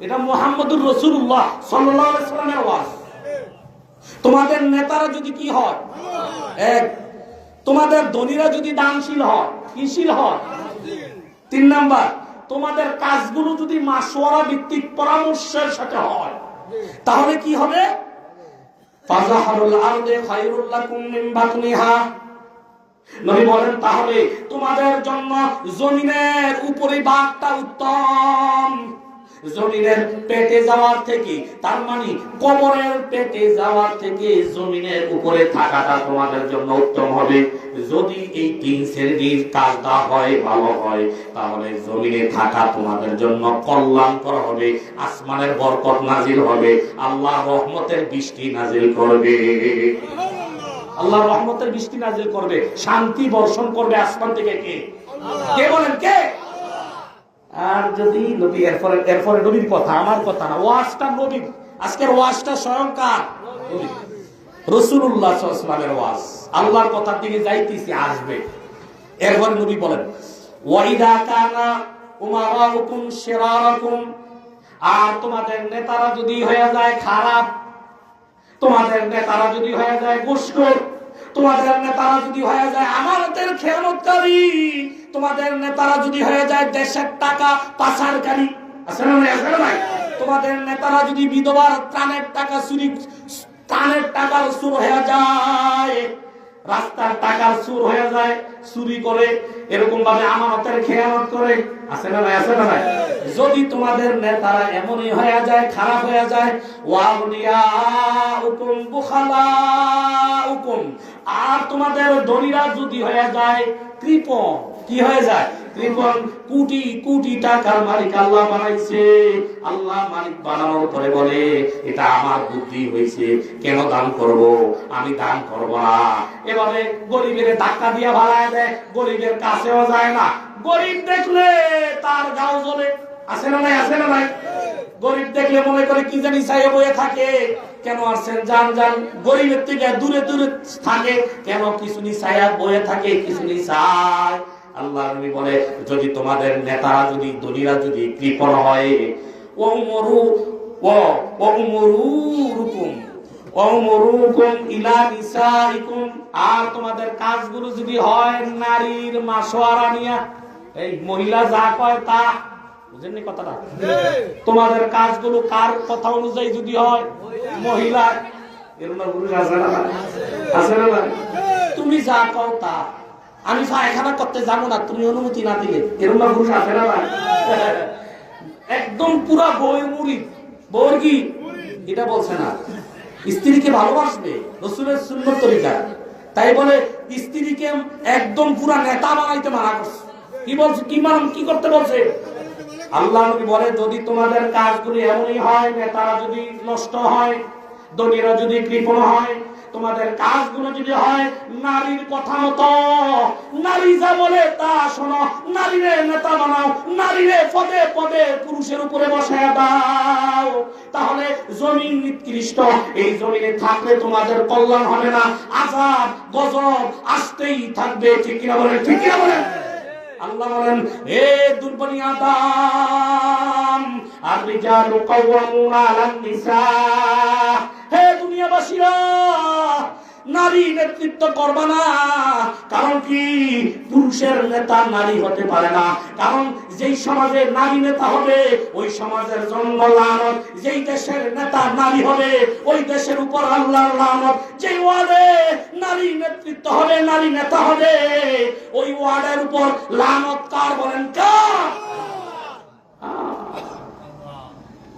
এটা মুহাম্মদুর রাসূলুল্লাহ সাল্লাল্লাহু আলাইহি ওয়াসাল্লামের ওয়াজ। তোমাদের নেতারা যদি কি হয়, এক, তোমাদের ধনীরা যদি দানশীল হয়, কিশীল হয়। 3 নাম্বার, তোমাদের কাজগুলো যদি মাশওয়ারা ভিত্তিক পরামর্শের সাথে হয়, তাহলে কি হবে? ফাজাহারুল আরদে খায়রুল লাকুম মিন বাতনিহা। নবী বলেন তাহলে তোমাদের জন্য জমিনের উপরে বাঘটা উত্তম, জমিনের পেটে যাওয়ার থেকে, তার মানে কবরের পেটে যাওয়ার থেকে জমিনের উপরে থাকাটা তোমাদের জন্য উত্তম হবে। যদি এই 3 শ্রেণীর কাজটা হয়, ভালো হয়, তাহলে জমিনে থাকা তোমাদের জন্য কল্যাণকর হবে, আসমানের বরকত নাজিল হবে, আল্লাহ রহমতের বৃষ্টি নাজিল করবে, আল্লাহ রহমতের বৃষ্টি নাজিল করবে, শান্তি বর্ষণ করবে আসমান থেকে। কে? কে বলেন, কে? আর যদি নবী, এরপরে নবীর কথা, আমার কথা না, ওয়াজটা নবী। আজকের ওয়াজটা স্বয়ংকার নবী রাসূলুল্লাহ সাল্লাল্লাহু আলাইহি ওয়াসাল্লামের ওয়াজ, আল্লাহর কথার দিকে যাইতেছি, আসবে। এরপরে নবী বলেন ওয়াইদা কানা উমারাকুম শিরারাকুম। আর তোমাদের নেতারা যদি হয়ে যায় খারাপ, তোমাদের নেতারা যদি হয়ে যায় ঘুষখোর, তোমাদের নেতারা যদি হয়ে যায় আমানতের খেয়ানতকারী, তোমাদের নেতারা যদি হয়ে যায় দেশের টাকা পাচারকারী, আছে না নাই? আছে না নাই? তোমাদের নেতারা যদি বিধবার ত্রাণের টাকা চুরি, ত্রাণের টাকার চুর হয়ে যায়, রাস্তার টাকার চুর হয়ে যায়, চুরি করে, এরকম ভাবে আমানতের খেয়ানত করে, আছে না নাই? আছে না নাই? যদি তোমাদের নেতারা এমনই হয়ে যায়, খারাপ হয়ে যায়, ওয়াউলিয়াউকুম বুখালাউকুম। আর তোমাদের ধনীরা যদি হয়ে যায় কৃপণ, কি হয়ে যায়? কৃপণ। কোটি কোটি টাকার মালিক আল্লাহ বানাইছে, আল্লাহ মালিক বানানোর পরে বলে এটা আমার বুদ্ধি হয়েছে, কেন দান করব, আমি দান করব না। এভাবে গরিবের ধাক্কা দিয়া ভাড়ায় দেয়, গরিবের কাছেও যায় না। গরিব দেখলে তার গাও জ্বলে, আছে না নাই? আছে না নাই? গরিব দেখলে মনে করে কি জানি চাইয়ে বয়ে থাকে, কেন আসছেন, যান যান। গরিবের থেকে দূরে দূরে থাকে, কেন কিছু নি ছায়া বয়ে থাকে, কিছু নি চায়। আল্লাহ নবী বলে যদি তোমাদের নেতারা যদি, ধনীরা যদি কৃপণ হয়, ইলা নিসাইকুম। আর তোমাদের কাজগুলো যদি হয় নারীর মাশওয়ারা নিয়া, এই মহিলা যা কয় তা, বুঝেননি কথাটা? তোমাদের কাজগুলো কার কথা অনুযায়ী যদি হয়, মহিলা, তুমি যা কও তা, আমি পায়খানা করতে যাবো না তুমি অনুমতি না দিলে, এরকম না পুরুষ আছে না? একদম পুরা বউয়ের মুড়ি, বউর কি এটা বলছে না, স্ত্রীকে ভালোবাসবে রাসূলের সুন্নাত তরিকা। তাই বলে স্ত্রীকে একদম পুরা নেতা বানাইতে মানা করছে। কি বলছে, কি করতে বলছে? আল্লাহ নবী বলে যদি তোমাদের কাজগুলি এমনই হয়, নেতারা যদি নষ্ট হয়, ধনীরা যদি কৃপণ হয়, তোমাদের কাজগুলো যদি হয় নারীর কথা মতো, নারী যা বলে তা শোনো, নারীরে নেতা বানাও, নারীরে পদে পদে পুরুষের উপরে বসায় দাও, তাহলে জমিন নিকৃষ্ট। এই জমিনে থাকলে তোমাদের কল্যাণ হবে না, আযাব গজব আসতেই থাকবে। ঠিক কিনা বলেন? ঠিক কিনা বলেন? আল্লাহ বলেন হে দুর্বনী আদম, আর-রিজালু কাওয়ামুনা আলান নিসা। হে দুনিয়াবাসীরা, নারী নেতৃত্ব করবা না। কারণ কি, পুরুষের নেতা নারী হতে পারে না। কারণ যেই সমাজে নারী নেতা হবে ওই সমাজের জন্য লানত, যেই দেশের নেতা নারী হবে ওই দেশের উপর আল্লাহর লানত। যেই ওয়ার্ডে নারী নেতৃত্ব হবে, নারী নেতা হবে, ওই ওয়ার্ডের উপর লানত কার বলেন? কার?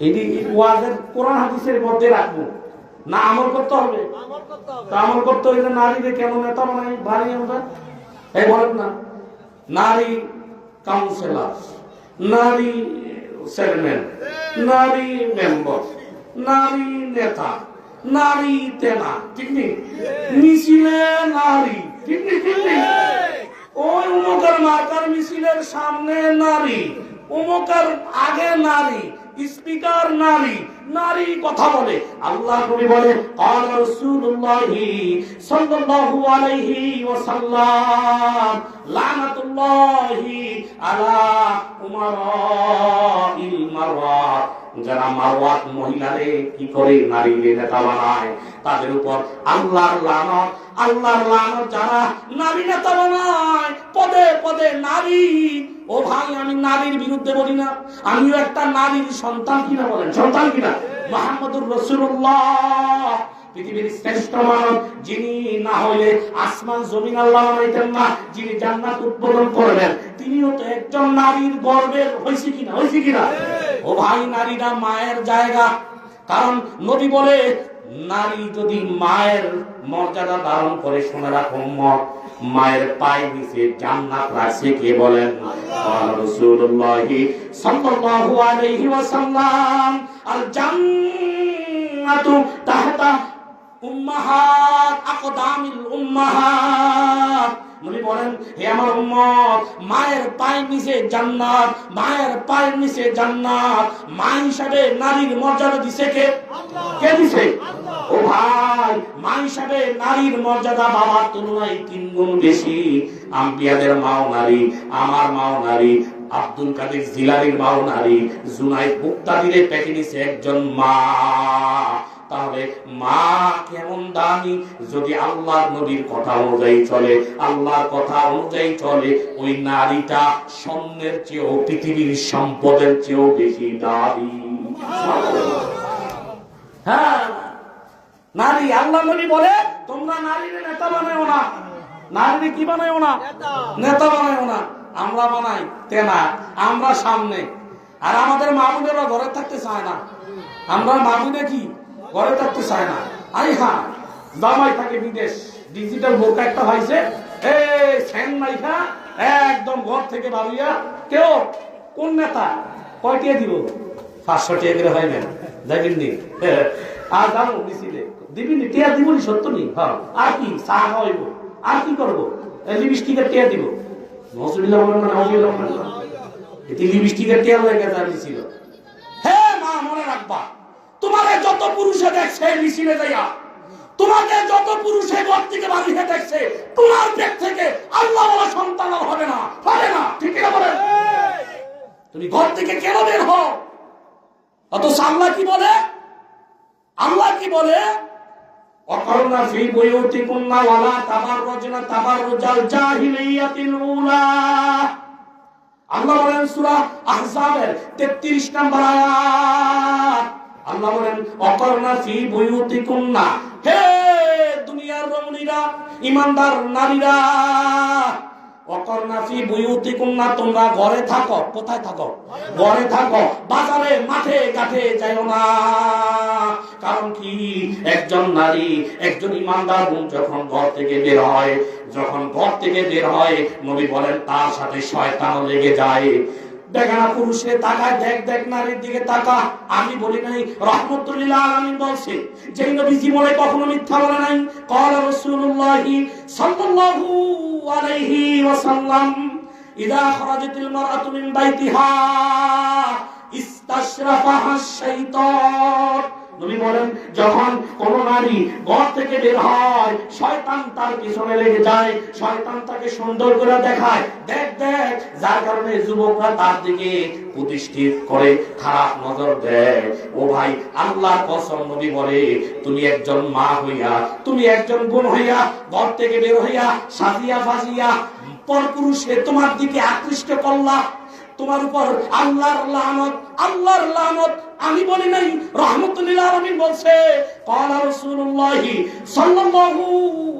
এই ওয়ার্ডের কোরআন হাদিসের মধ্যে রাখবো না, আমল করতে হবে। আমল করতে হইলে নারীদের কেমন নেতা বানাই বাড়ি আমরা এই বলেন না, নারী কাউন্সিলর, নারী চেয়ারম্যান, নারী মেম্বার, নারী নেতা, নারী তেনা, ঠিক নেই? মিছিলে নারী, ঠিক নেই? ঠিক নেই? ওই উমুকের মার্কার মিছিলের সামনে নারী, উমুকের আগে নারী, স্পিকার নারী, নারী কথা বলে। আল্লাহ নবী বলে ক্বালা রাসূলুল্লাহি সাল্লাল্লাহু আলাইহি ওয়াসাল্লাম লানাতুল্লাহি আলা উমারাইল মারওয়াত, যারা মারওয়াত মহিলারে কি করে নারী নেতা বানায় তাদের উপর আল্লাহর লানত। আল্লাহর লানত যারা নারী নেতা বানায়, পদে পদে নারী। ও ভাই, আমি নারীর বিরুদ্ধে বলি না, আমিও একটা নারীর সন্তান কিনা, বলেন সন্তান কিনা? মুহাম্মদুর রাসূলুল্লাহ পৃথিবীর শ্রেষ্ঠ মানব, যিনি না হইলে আসমান জমিন আল্লাহ বানাইতেন না, যিনি জান্নাত উদ্বোধন করবেন, তিনিও তো একজন নারীর গর্বের হইছে কিনা? হইছে কিনা? ও ভাই, নারীরা মায়ের জায়গা। কারণ নবী বলে নারী যদি মায়ের মর্যাদা ধারণ করে, শুনে রাখো, মায়ের পায়ে নিচে জান্নাত রাখছে কে বলেন? রাসূলুল্লাহ সাল্লাল্লাহু আলাইহি ওয়াসাল্লাম আল জান্নাতু তাহতা উম্মাহাত আকদামিল উম্মাহাত। নবী বলেন, হে আমার উম্মত, মায়ের পায়ের নিচে জান্নাত, মায়ের পায়ের নিচে জান্নাত। মা হিসাবে নারীর মর্যাদা দিছে কে? কে দিছে? ও ভাই, মা হিসাবে নারীর মর্যাদা বাবার তুলনায় 3 গুণ বেশি। আম্বিয়াদের মাও নারী, আমার মাও নারী, আব্দুল কাদের জিলানীর মাও নারী, জুনাইদ মুক্তাদিরের পেটে নিচে একজন মা। তাহলে মা কেমন দামি? যদি আল্লাহর নবীর কথা অনুযায়ী চলে, আল্লাহর কথা অনুযায়ী চলে, ওই নারীটা স্বর্ণের চেয়েও, পৃথিবীর সম্পদের চেয়েও বেশি দামি। হ্যাঁ, নারী, আল্লাহ নবী বলে তোমরা নারীর নেতা বানাও না। নারীর কি বানাও না? নেতা বানাও না। আমরা বানাই তেনা, আমরা সামনে। আর আমাদের মা বোনেরা ঘরে থাকতে চায় না। আমরা মা বোনে কি ঘরে থাকতে চায় না। আই হ্যাঁ, জামাই থাকে বিদেশ, ডিজিটাল বোরকা একটা হয়েছে, এই ফ্যান মাইখা একদম ঘর থেকে বাড়িয়া। কেউ কোন নেতা কয়টিয়া দিব? 500 টাকা করে হয় না, যাইবেন নি? আর যাবো মিছিলে দিবি, টিয়া দিব নি? সত্য নি? হ্যাঁ, আর কি চা খাওয়াইব, আর কি করবো? লিপস্টিকের টিয়া দিব। নজরুল্লাহ বলেন না, নজরুল্লাহ বলেন না, এটি লিপস্টিকের টিয়া হয়ে গেছে মিছিল। হে মা, মনে রাখবা, তোমাকে যত পুরুষে দেখছে মিছিলে যাইয়া, তোমাকে যত পুরুষে ঘর থেকে বাড়িতে দেখছে, তোমার পেট থেকে আল্লাহ বলা সন্তান হবে না, হবে না, ঠিক না বলেন? তুমি ঘর থেকে কেন বের হও? অথচ আল্লাহ কি বলে? আল্লাহ কি বলে? অকরনা ফি বুয়ুতিকুন্না ওয়ালা তাবাররুজনা তাবাররুজাল জাহিলিয়াতিল উলা। আল্লাহ বলেন সূরা আহজাবের 33 নম্বর আয়াত, আল্লাহ বলেন অকরনা ফি বুয়ুতিকুন্না, হে দুনিয়ার রমণীরা, ঈমানদার নারীরা, অকরনা ফি বুয়ুতিকুন্না, তোমরা ঘরে থাকো। কোথায় থাকো? ঘরে থাকো, বাজারে মাঠে ঘাটে যাইও না। কারণ কি, একজন নারী, একজন ঈমানদার বোন যখন ঘর থেকে বের হয়, যখন ঘর থেকে বের হয়, নবী বলেন তার সাথে শয়তানও লেগে যায়। দেখা পুরুষে তাকায়, দেখ দেখ নারীর দিকে তাকা। আমি বলি নাই, রাহমাতুল্লিল আলামিন বলছে, যেই নবী জীবনে কখনো মিথ্যা বলে নাই। ক্বালা রাসূলুল্লাহি সাল্লাল্লাহু আলাইহি ওয়াসাল্লাম ইযা খারাজাতিল মারআতু মিন বাইতিহা ইস্তাশরাফাহা শাইতান। নবী বলেন যখন কোন নারী ঘর থেকে বের হয় শয়তান তার পিছনে লেগে যায়, শয়তান তাকে সুন্দর করে দেখায়, দেখ দেখ, যার কারণে যুবকরা তার দিকে প্রতিষ্ঠিত করে, খারাপ নজর দেয়। ও ভাই, আল্লাহর কসম, নবী বলে তুমি একজন মা হইয়া, তুমি একজন বোন হইয়া ঘর থেকে বের হইয়া সাজিয়া ফাজিয়া পরপুরুষে তোমার দিকে আকৃষ্ট করলা, তোমার উপর আল্লাহর লানত, আল্লাহর লানত। আমি বলি নাই, রাহমাতুল লিল আলামিন বলছে, ক্বালা রাসূলুল্লাহ সাল্লাল্লাহু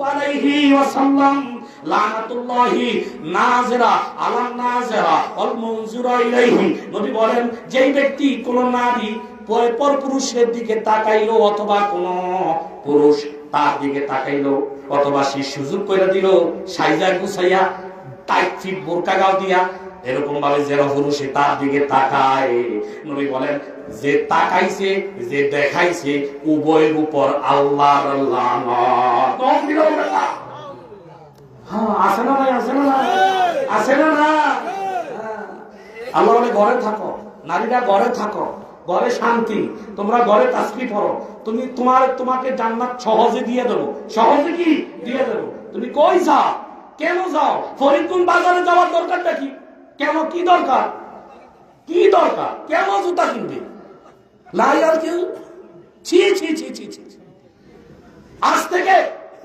আলাইহি ওয়াসাল্লাম লানাতুল্লাহি নাযিরা আলা নাযিরা ওয়াল মুনযিরা ইলাইহি। নবী বলেন যেই ব্যক্তি কোন নারী পরপুরুষের দিকে তাকাইলো, অথবা কোন পুরুষ তার দিকে তাকাইলো, অথবা সে সুযোগ করে দিল সাইজা গুছাইয়া টাইট ফিট বোরকা গাও দিয়া, এরকম ভাবে যারা পুরুষে তার দিকে তাকায়, নবী বলেন যে তাকাইছে, যে দেখাইছে, উভয়ের উপর আল্লাহর লানত। হ্যাঁ, আছে না ভাই, আছে না, আছে না না? আল্লাহ বলে ঘরে থাকো, নারীরা ঘরে থাকো, ঘরে শান্তি, তোমরা ঘরে তাসবিহ পড়ো, তোমাকে জান্নাত সহজে দিয়ে দেবো। সহজে কি দিয়ে দেবো? তুমি কই যাও, কেন যাও? ফরিদপুর বাজারে যাওয়ার দরকারটা কি? কেন, কি দরকার, কি দরকার? কেন জুতা কিনবে? লাই আর কেউ ছি ছি ছি ছি ছি। আজ থেকে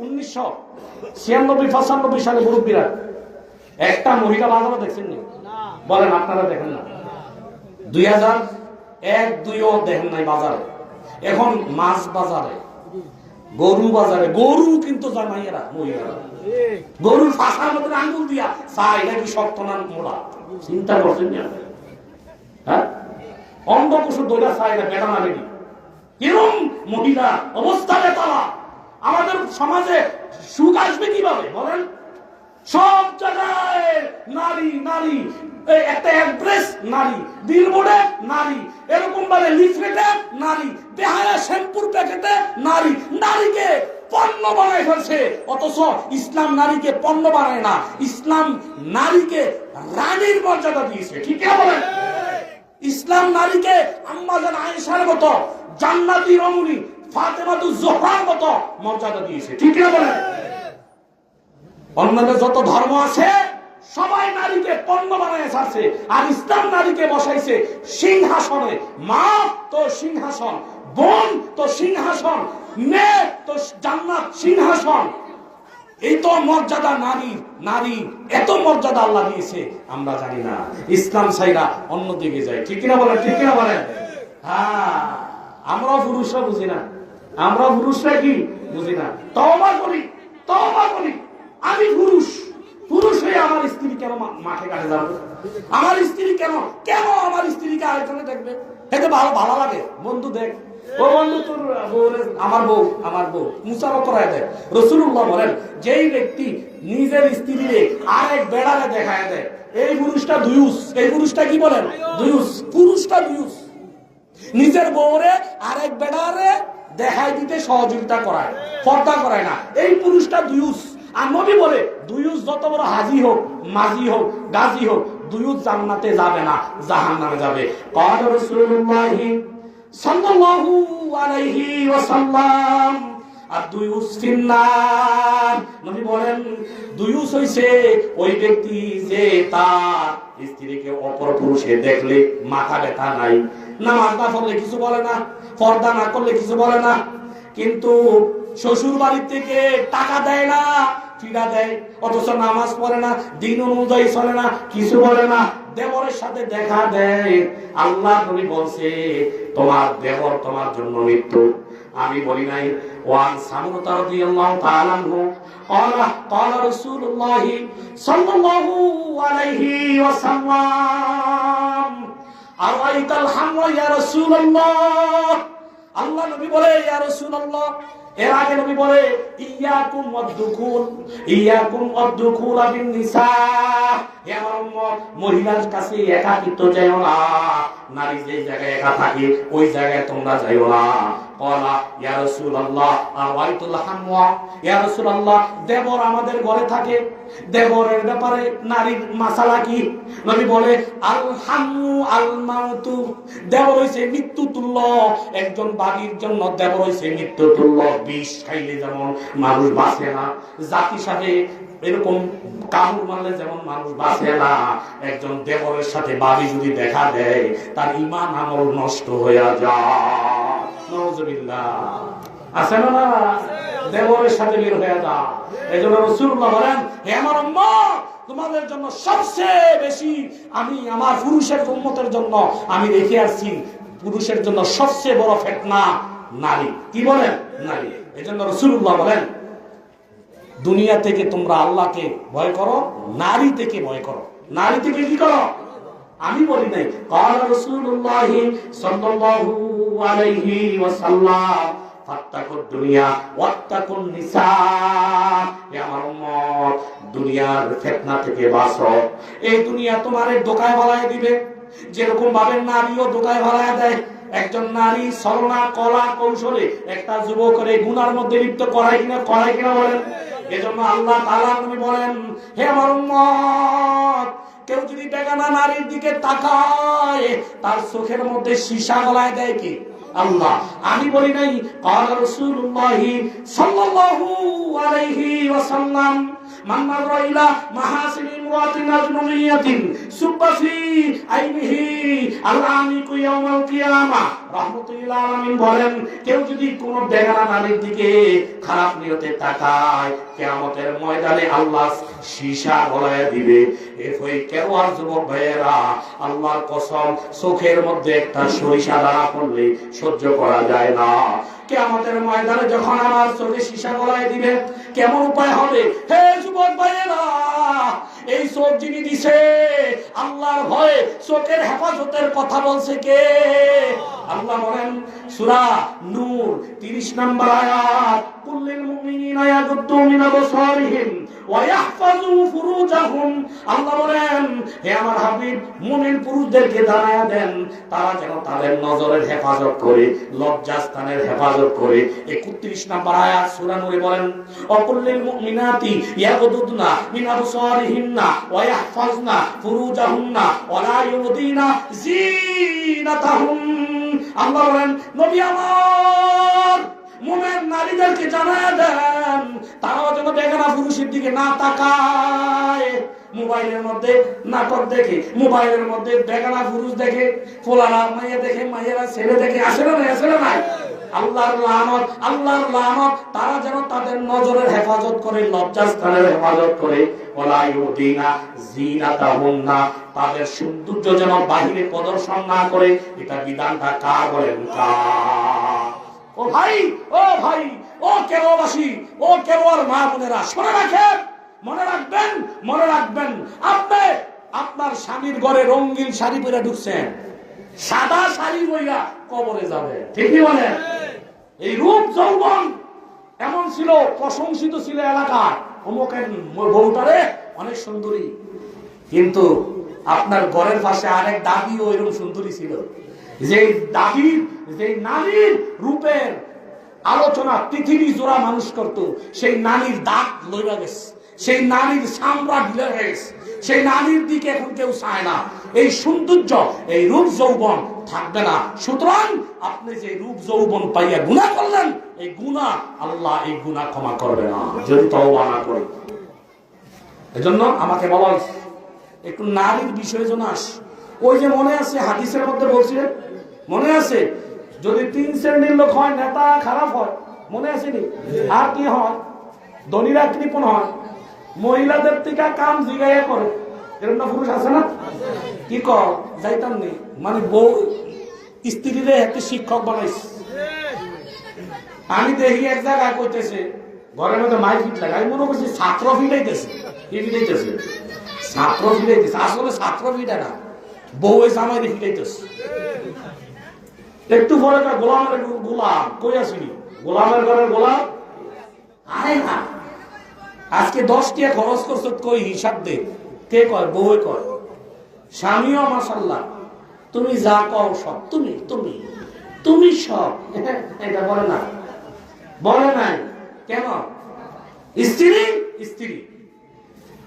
1996-95 সালে মুরব্বীরা একটা মহিলা বাজারে দেখছেন নি? বলেন, আপনারা দেখেন না? 2001-2ও দেখেন নাই বাজারে। এখন মাছ বাজারে, গরু বাজারে, গরু কিন্তু জামাইয়েরা, মহিলারা গরুর ফাঁসার মধ্যে আঙ্গুল দিয়া চাই, এটা কি শক্ত না মোড়া? চিন্তা করছেন না? হ্যাঁ, অন্ধকুশু দইরা চাই না, বেড়া না বেড়ি, কিরম মহিলা অবস্থা তারা। আমাদের সমাজে সুখ আসবে কিভাবে বলেন? সব জায়গায় নারী, নারী, একটা অ্যাড্রেস নারী, বিলবোর্ডে নারী, এরকম ভাবে লিফলেটে নারী, বেহায়া শ্যাম্পুর প্যাকেটে নারী, নারীকে পণ্য বানায় ফেলছে। অথচ ইসলাম নারীকে পণ্য বানায় না, ইসলাম নারীকে রানীর মর্যাদা দিয়েছে। ঠিক আছে বলেন? ইসলাম নারীকে আম্মাজান আয়েশার মতো, জান্নাতি রমণী ফাতেমাতুজ জোহরার মতো মর্যাদা দিয়েছে। ঠিক আছে বলেন? অন্যান্য যত ধর্ম আছে সবাই নারীকে পণ্য বানায় ছাড়ছে, আর ইসলাম নারীকে বসাইছে সিংহাসনে। মা তো সিংহাসন, বোন তো সিংহাসন, মেয়ে তো জান্নাত সিংহাসন। এই তো মর্যাদা নারীর। নারী এত মর্যাদা আল্লাহ দিয়েছে, আমরা জানি না। ইসলাম ছাইরা অন্যদিকে যায়। ঠিক কিনা বলেন? ঠিক কিনা বলেন? হ্যাঁ, আমরা পুরুষরা বুঝি না, আমরা পুরুষরা কি বুঝি না। তওবা করি, তওবা করি। আমি পুরুষ, পুরুষ হয়ে আমার স্ত্রী কেন মাঠে ঘাটে যাবে? আমার স্ত্রী কেন, কেন আমার স্ত্রীকে আরেকজনে দেখবে? এতে ভালো ভালো লাগে। বন্ধু দেখ, ও বন্ধু তোর আমার বউ, আমার বউ মুসাফা করায় দেয়। রাসূলুল্লাহ বলেন যেই ব্যক্তি নিজের স্ত্রীরে আরেক বেড়ারে দেখায় দেয়, এই পুরুষটা দুয়ুস। এই পুরুষটা কি বলেন? দুয়ুস। পুরুষটা দুয়ুস। নিজের বউরে আরেক বেড়ারে দেখায় দিতে সহযোগিতা করায়, পর্দা করায় না, এই পুরুষটা দুয়ুস। আর নবী বলে দুয়ুস যত বড় হাজি হোক, মাঝি হোক, গাজী হোক, দুয়ুস জান্নাতে যাবে না, জাহান্নামে যাবে। ক্বালা রাসূলুল্লাহ সাল্লাল্লাহু আলাইহি ওয়াসাল্লাম আদ-দুয়ুস ফিন্নার। নবী বলেন দুয়ুস হইছে ওই ব্যক্তি যে তার স্ত্রীকে অপর পুরুষে দেখলে মাথা ব্যথা নাই, নামাজ না পড়লে কিছু বলে না, পর্দা না করলে কিছু বলে না, কিন্তু শ্বশুর বাড়ির থেকে টাকা দেয় না, ফিরা দেয়, অথচ নামাজ পড়ে না, দিন অনুযায়ী চলে না, কিছু বলে না, দেবরের সাথে দেখা দেয়। আল্লাহ নবী বলছে তোমার দেবর তোমার জন্য মৃত্যু। আমি বলি নাই। ওয়ান সামুরা রাদিয়াল্লাহু তাআলা আনহু ক্বালা রাসূলুল্লাহ সাল্লাল্লাহু আলাইহি ওয়াসাল্লাম আরাইতাল হামওয়া ইয়া রাসূলুল্লাহ। আল্লাহ নবী বলে ইয়া রাসূলুল্লাহ। এর আগে নবী বলে ইয়াকুম ওয়াদ-দুকুল, ইয়াকুম ওয়াদ-দুকুল বিন নিসা। হে আমার উম্মত, মহিলার কাছে একাকিত্ব যাও না, নারী যে জায়গায় একা থাকে ওই জায়গায় তোমরা যাইও না। ক্বালা ইয়া রাসূলুল্লাহ আরাইতুল হামওয়া, ইয়া রাসূলুল্লাহ দেবর আমাদের ঘরে থাকে, দেবরের ব্যাপারে নারীর মাসালা কি? নবী বলে আল হামু আল মাউতু, দেবর হইছে মৃত্যু তুল্য। একজন বাড়ির জন্য দেবর হইছে মৃত্যু তুল্য। বিষ খাইলে যেমন মানুষ বাঁচে না, জাতি সাথে এরকম কামড় মারলে যেমন মানুষ বাঁচে না, একজন দেবরের সাথে বাড়ি যদি দেখা দেয় তার ঈমান আমল নষ্ট হয়ে যায়। নাউজুবিল্লাহ। আছে না? দেবরের সাথে বের হয়ে যায়। এজন্য রাসূলুল্লাহ বলেন, হে আমার উম্মত, তোমাদের জন্য সবচেয়ে বেশি আমি আমার পুরুষের উম্মতের জন্য আমি রেখে আসছি, পুরুষের জন্য সবচেয়ে বড় ফিতনা নারী। কি বলেন? নারী। এজন্য রাসূলুল্লাহ বলেন, দুনিয়া থেকে তোমরা আল্লাহকে ভয় করো, নারী থেকে ভয় করো। নারী থেকে কি করো? আমি বলি নাই, ক্বালা রাসূলুল্লাহ সাল্লাল্লাহু আলাইহি ওয়াসাল্লাম ফাত্তাকুদ দুনিয়া ওয়াত্তাকুন নিসা। হে আমার উম্মত, দুনিয়ার ফিতনা থেকে বাঁচো। এই দুনিয়া তোমারে ধোঁকায় ফেলায় দিবে, যেরকম ভাবে নারীও ধোঁকায় ফেলায় দেয়। একজন নারী ছলনা কলা কৌশলে একটা যুবকের গুনার মধ্যে লিপ্ত করায় কিনা বলেন। এজন্য আল্লাহ তাআলা নবী বলেন, হে আমার উম্মত, কেউ যদি বেগানা নারীর দিকে তাকায় তার চোখের মধ্যে সীসা গলায় দেয় কি? আল্লাহ। আমি বলি নাই, ক্বালা রাসূলুল্লাহ সাল্লাল্লাহু আলাইহি ওয়াসাল্লাম মান নাযরা ইলা মাহাসিনি ইমরাতিন আজনাবিয়াতিন সুব্বাফি আইনিহি আল-আনিকু ইয়াউমাল কিয়ামা। রাহমাতুল্লাহ আলামিন বলেন, কেউ যদি কোন বেগানা নারীর দিকে খারাপ নিয়তে তাকায় কিয়ামতের ময়দানে আল্লাহ সীসা গলায় দিবে। এরপরে কেউ আর যুবক ভাইয়েরা, আল্লাহর কসম, চোখের মধ্যে একটা সরিষা দানা পড়লে সহ্য করা যায় না। কিয়ামতের ময়দানে যখন আমার চোখে সীসা গলায় দিবে, কেমন উপায় হবে? হে যুবক ভাইয়েরা, এই চোখ যিনি দিছে আল্লাহর ভয়ে চোখের হেফাজতের কথা বলছে কে? আল্লাহ বলেন সূরা নূর 30 নম্বর আয়াত, কুল্লিল মুমিনিনা ইয়াগুদ্দু মিন আবসারিহিম ওয়া ইয়াহফাযু ফুরুজাহুম। আল্লাহ বলেন, হে আমার হাবিব, মুমিন পুরুষদেরকে জানায়া দেন তারা যেন তাদের নজরের হেফাজত করে, লজ্জাস্থানের হেফাজত করে। 31 নম্বর আয়াত সূরা নূরে বলেন, অকুল্লিল মুমিনাতি ইয়াগুদ্দুনা মিন আবসারিহিন্না ওয়া ইয়াহফাযনা ফুরুজাহুন্না ওয়া লা ইউদিনা জিনাতাহুম। আল্লাহ বলেন, নবী আমার, মুমিন নারীদেরকে জানায়া দেন তারাও যেন বেগানা পুরুষের দিকে না তাকায়। মোবাইলের মধ্যে নাটক দেখে, মোবাইলের মধ্যে বেগানা পুরুষ দেখে, পোলারা মাইয়া দেখে, মাইয়ারা ছেলে দেখে। আসে না? আসে না? আল্লাহর লানত, আল্লাহর লানত। তারা যেন তাদের নজরের হেফাজত করে, লজ্জাস্থানের হেফাজত করে। ওয়ালা ইউদিনা জিনাতাহুন্না, তাদের সৌন্দর্য যেন বাহিরে প্রদর্শন না করে। এটা বিধানটা কার বলেন? কার? ও ভাই, ও ভাই, ও কেরোবাসী, ও কেরোয়ার মা বোনেরা, শুনে রাখেন, মনে রাখবেন, মনে রাখবেন, আপনি আপনার স্বামীর ঘরে রঙিন শাড়ি পরে ঢুকছেন, সাদা শাড়ি পরে কবরে যাবে। ঠিকই বলে। এই রূপ যৌবন এমন ছিল, প্রশংসিত ছিল এলাকার, অমুকের বউটারে অনেক সুন্দরী। কিন্তু আপনার ঘরের পাশে আরেক দাদিও এরকম সুন্দরী ছিল। যে দাদির, যে নারীর রূপের আলোচনা পৃথিবী জোড়া মানুষ করত, সেই নারীর দাঁত লইয়া গেছে, সেই নারীর চামড়া ঢিলে গেছে, সেই নারীর দিকে এখন কেউ চায় না। এই সৌন্দর্য, এই রূপ যৌবন থাকবে না। সুতরাং আপনি যে রূপ যৌবন পাইয়া গুনাহ করলেন, এই গুনাহ আল্লাহ এই গুনাহ ক্ষমা করবে না যদি তওবা না করি। এজন্য আমাকে বলা হয়েছে একটু নারীর বিষয়ে যেন আসে। ওই যে মনে আছে হাদিসের মধ্যে বলছিলেন, মনে আছে, যদি 3 শ্রেণীর লোক হয়, নেতা খারাপ হয়, মনে আছে নি? আর কি হয়? ধনীরা কৃপণ হয়, মহিলাদের থেকে কাম জিগাইয়া করে। এরকম না পুরুষ আছে না? কি কর যাইতাম নেই, মানে বউ স্ত্রীরে একটা শিক্ষক বানাইছে। আমি দেখি এক জায়গায় কইতেছে ঘরের মধ্যে মাই ফিট লাগে, আমি মনে করছি ছাত্র ফিটাইতেছে, কি ফিটাইতেছে? ছাত্র ফিটাইতেছে। আসলে ছাত্র ফিটা না, বউ জামাই ফিটাইতেছে। একটু পরে গোলামের গোলাম কই আসিনি, গোলামের ঘরের গোলাম। আরে না, আজকে 10 টাকা খরচ করছ, কই হিসাব দে। কে কয়? বউ কয়। স্বামীও মাশাআল্লাহ তুমি যা কও সব তুমি তুমি তুমি সব এটা বলে না, বলে নাই কেন? স্ত্রী স্ত্রী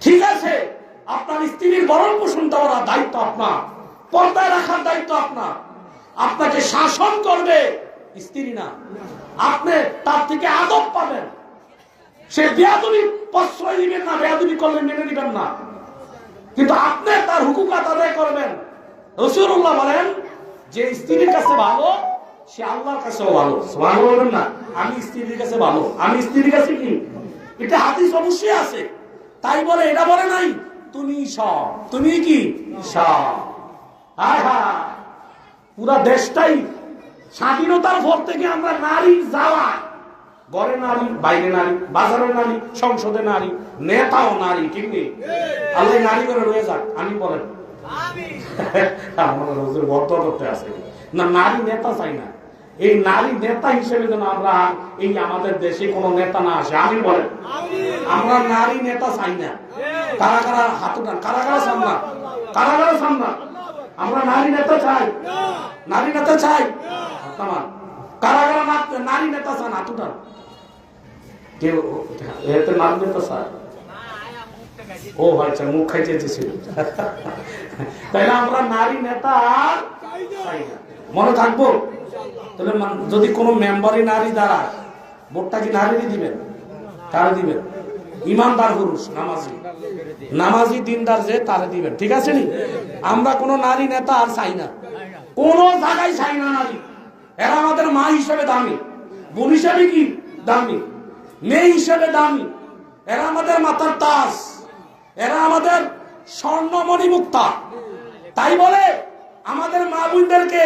ঠিক আছে, আপনার স্ত্রীর ভরণ পোষণ দেওয়ার দায়িত্ব আপনার, পর্দায় রাখার দায়িত্ব আপনার, আপনাকে শাসন করবে স্ত্রী না, আপনি তার থেকে আদব পাবেন। সে বেয়াদবি প্রশ্রয় দিবেন না, বেয়াদবি করলে মেনে নিবেন না, কিন্তু আপনি তার হুকুক আদায় করবেন। রাসূলুল্লাহ বলেন যে স্ত্রীর কাছে ভালো সে আল্লাহর কাছেও ভালো। সুবহানাল্লাহ বলবেন না? আমি স্ত্রীর কাছে ভালো, আমি স্ত্রীর কাছে কি, এটা হাদিস অবশ্যই আছে। তাই বলে এটা বলে নাই তুমি সব, তুমি কি সব। আহা, পুরা দেশটাই স্বাধীনতার ভোর থেকে আমরা নারীর যাওয়া, ঘরে নারী, বাইরে নারী, বাজারে নারী, সংসদে নারী, নেতাও নারী, ঠিক নেই? আল্লাহ নারী করে রয়ে যাক, আমি বলেন আমার হুজুর বদ্ধ করতে আছে না, নারী নেতা চাই না। এই নারী নেতা হিসেবে যেন আমরা এই আমাদের দেশে কোনো নেতা না আসে, আমি বলেন আমরা নারী নেতা চাই না। কারা কারা হাত উঠান, কারা কারা সামনা, কারা কারা সামনা, আমরা নারী নেতা চাই, নারী নেতা চাই। কারা কারা নারী নেতা চান হাত উঠান। কেউ এতে নারী নেতা চায়? ও আচ্ছা, মুখ খাইতে ছিল। তাইলে আমরা নারী নেতা আর চাই না, মনে থাকবো। তাহলে যদি কোনো মেম্বারই নারী দাঁড়ায়, ভোটটা কি নারীরই দিবেন? কারে দিবেন? ইমানদার পুরুষ, নামাজি, নামাজি দিনদার যে তারে দিবেন, ঠিক আছে নি? আমরা কোনো নারী নেতা আর চাই না, কোন জায়গায় চাই না নারী। এরা আমাদের মা হিসেবে দামি, বোন হিসেবে কি দামি, মেয়ে হিসেবে দামি, এরা আমাদের মাথার তাজ, এরা আমাদের স্বর্ণমণি মুক্তা। তাই বলে আমাদের মা বোনদেরকে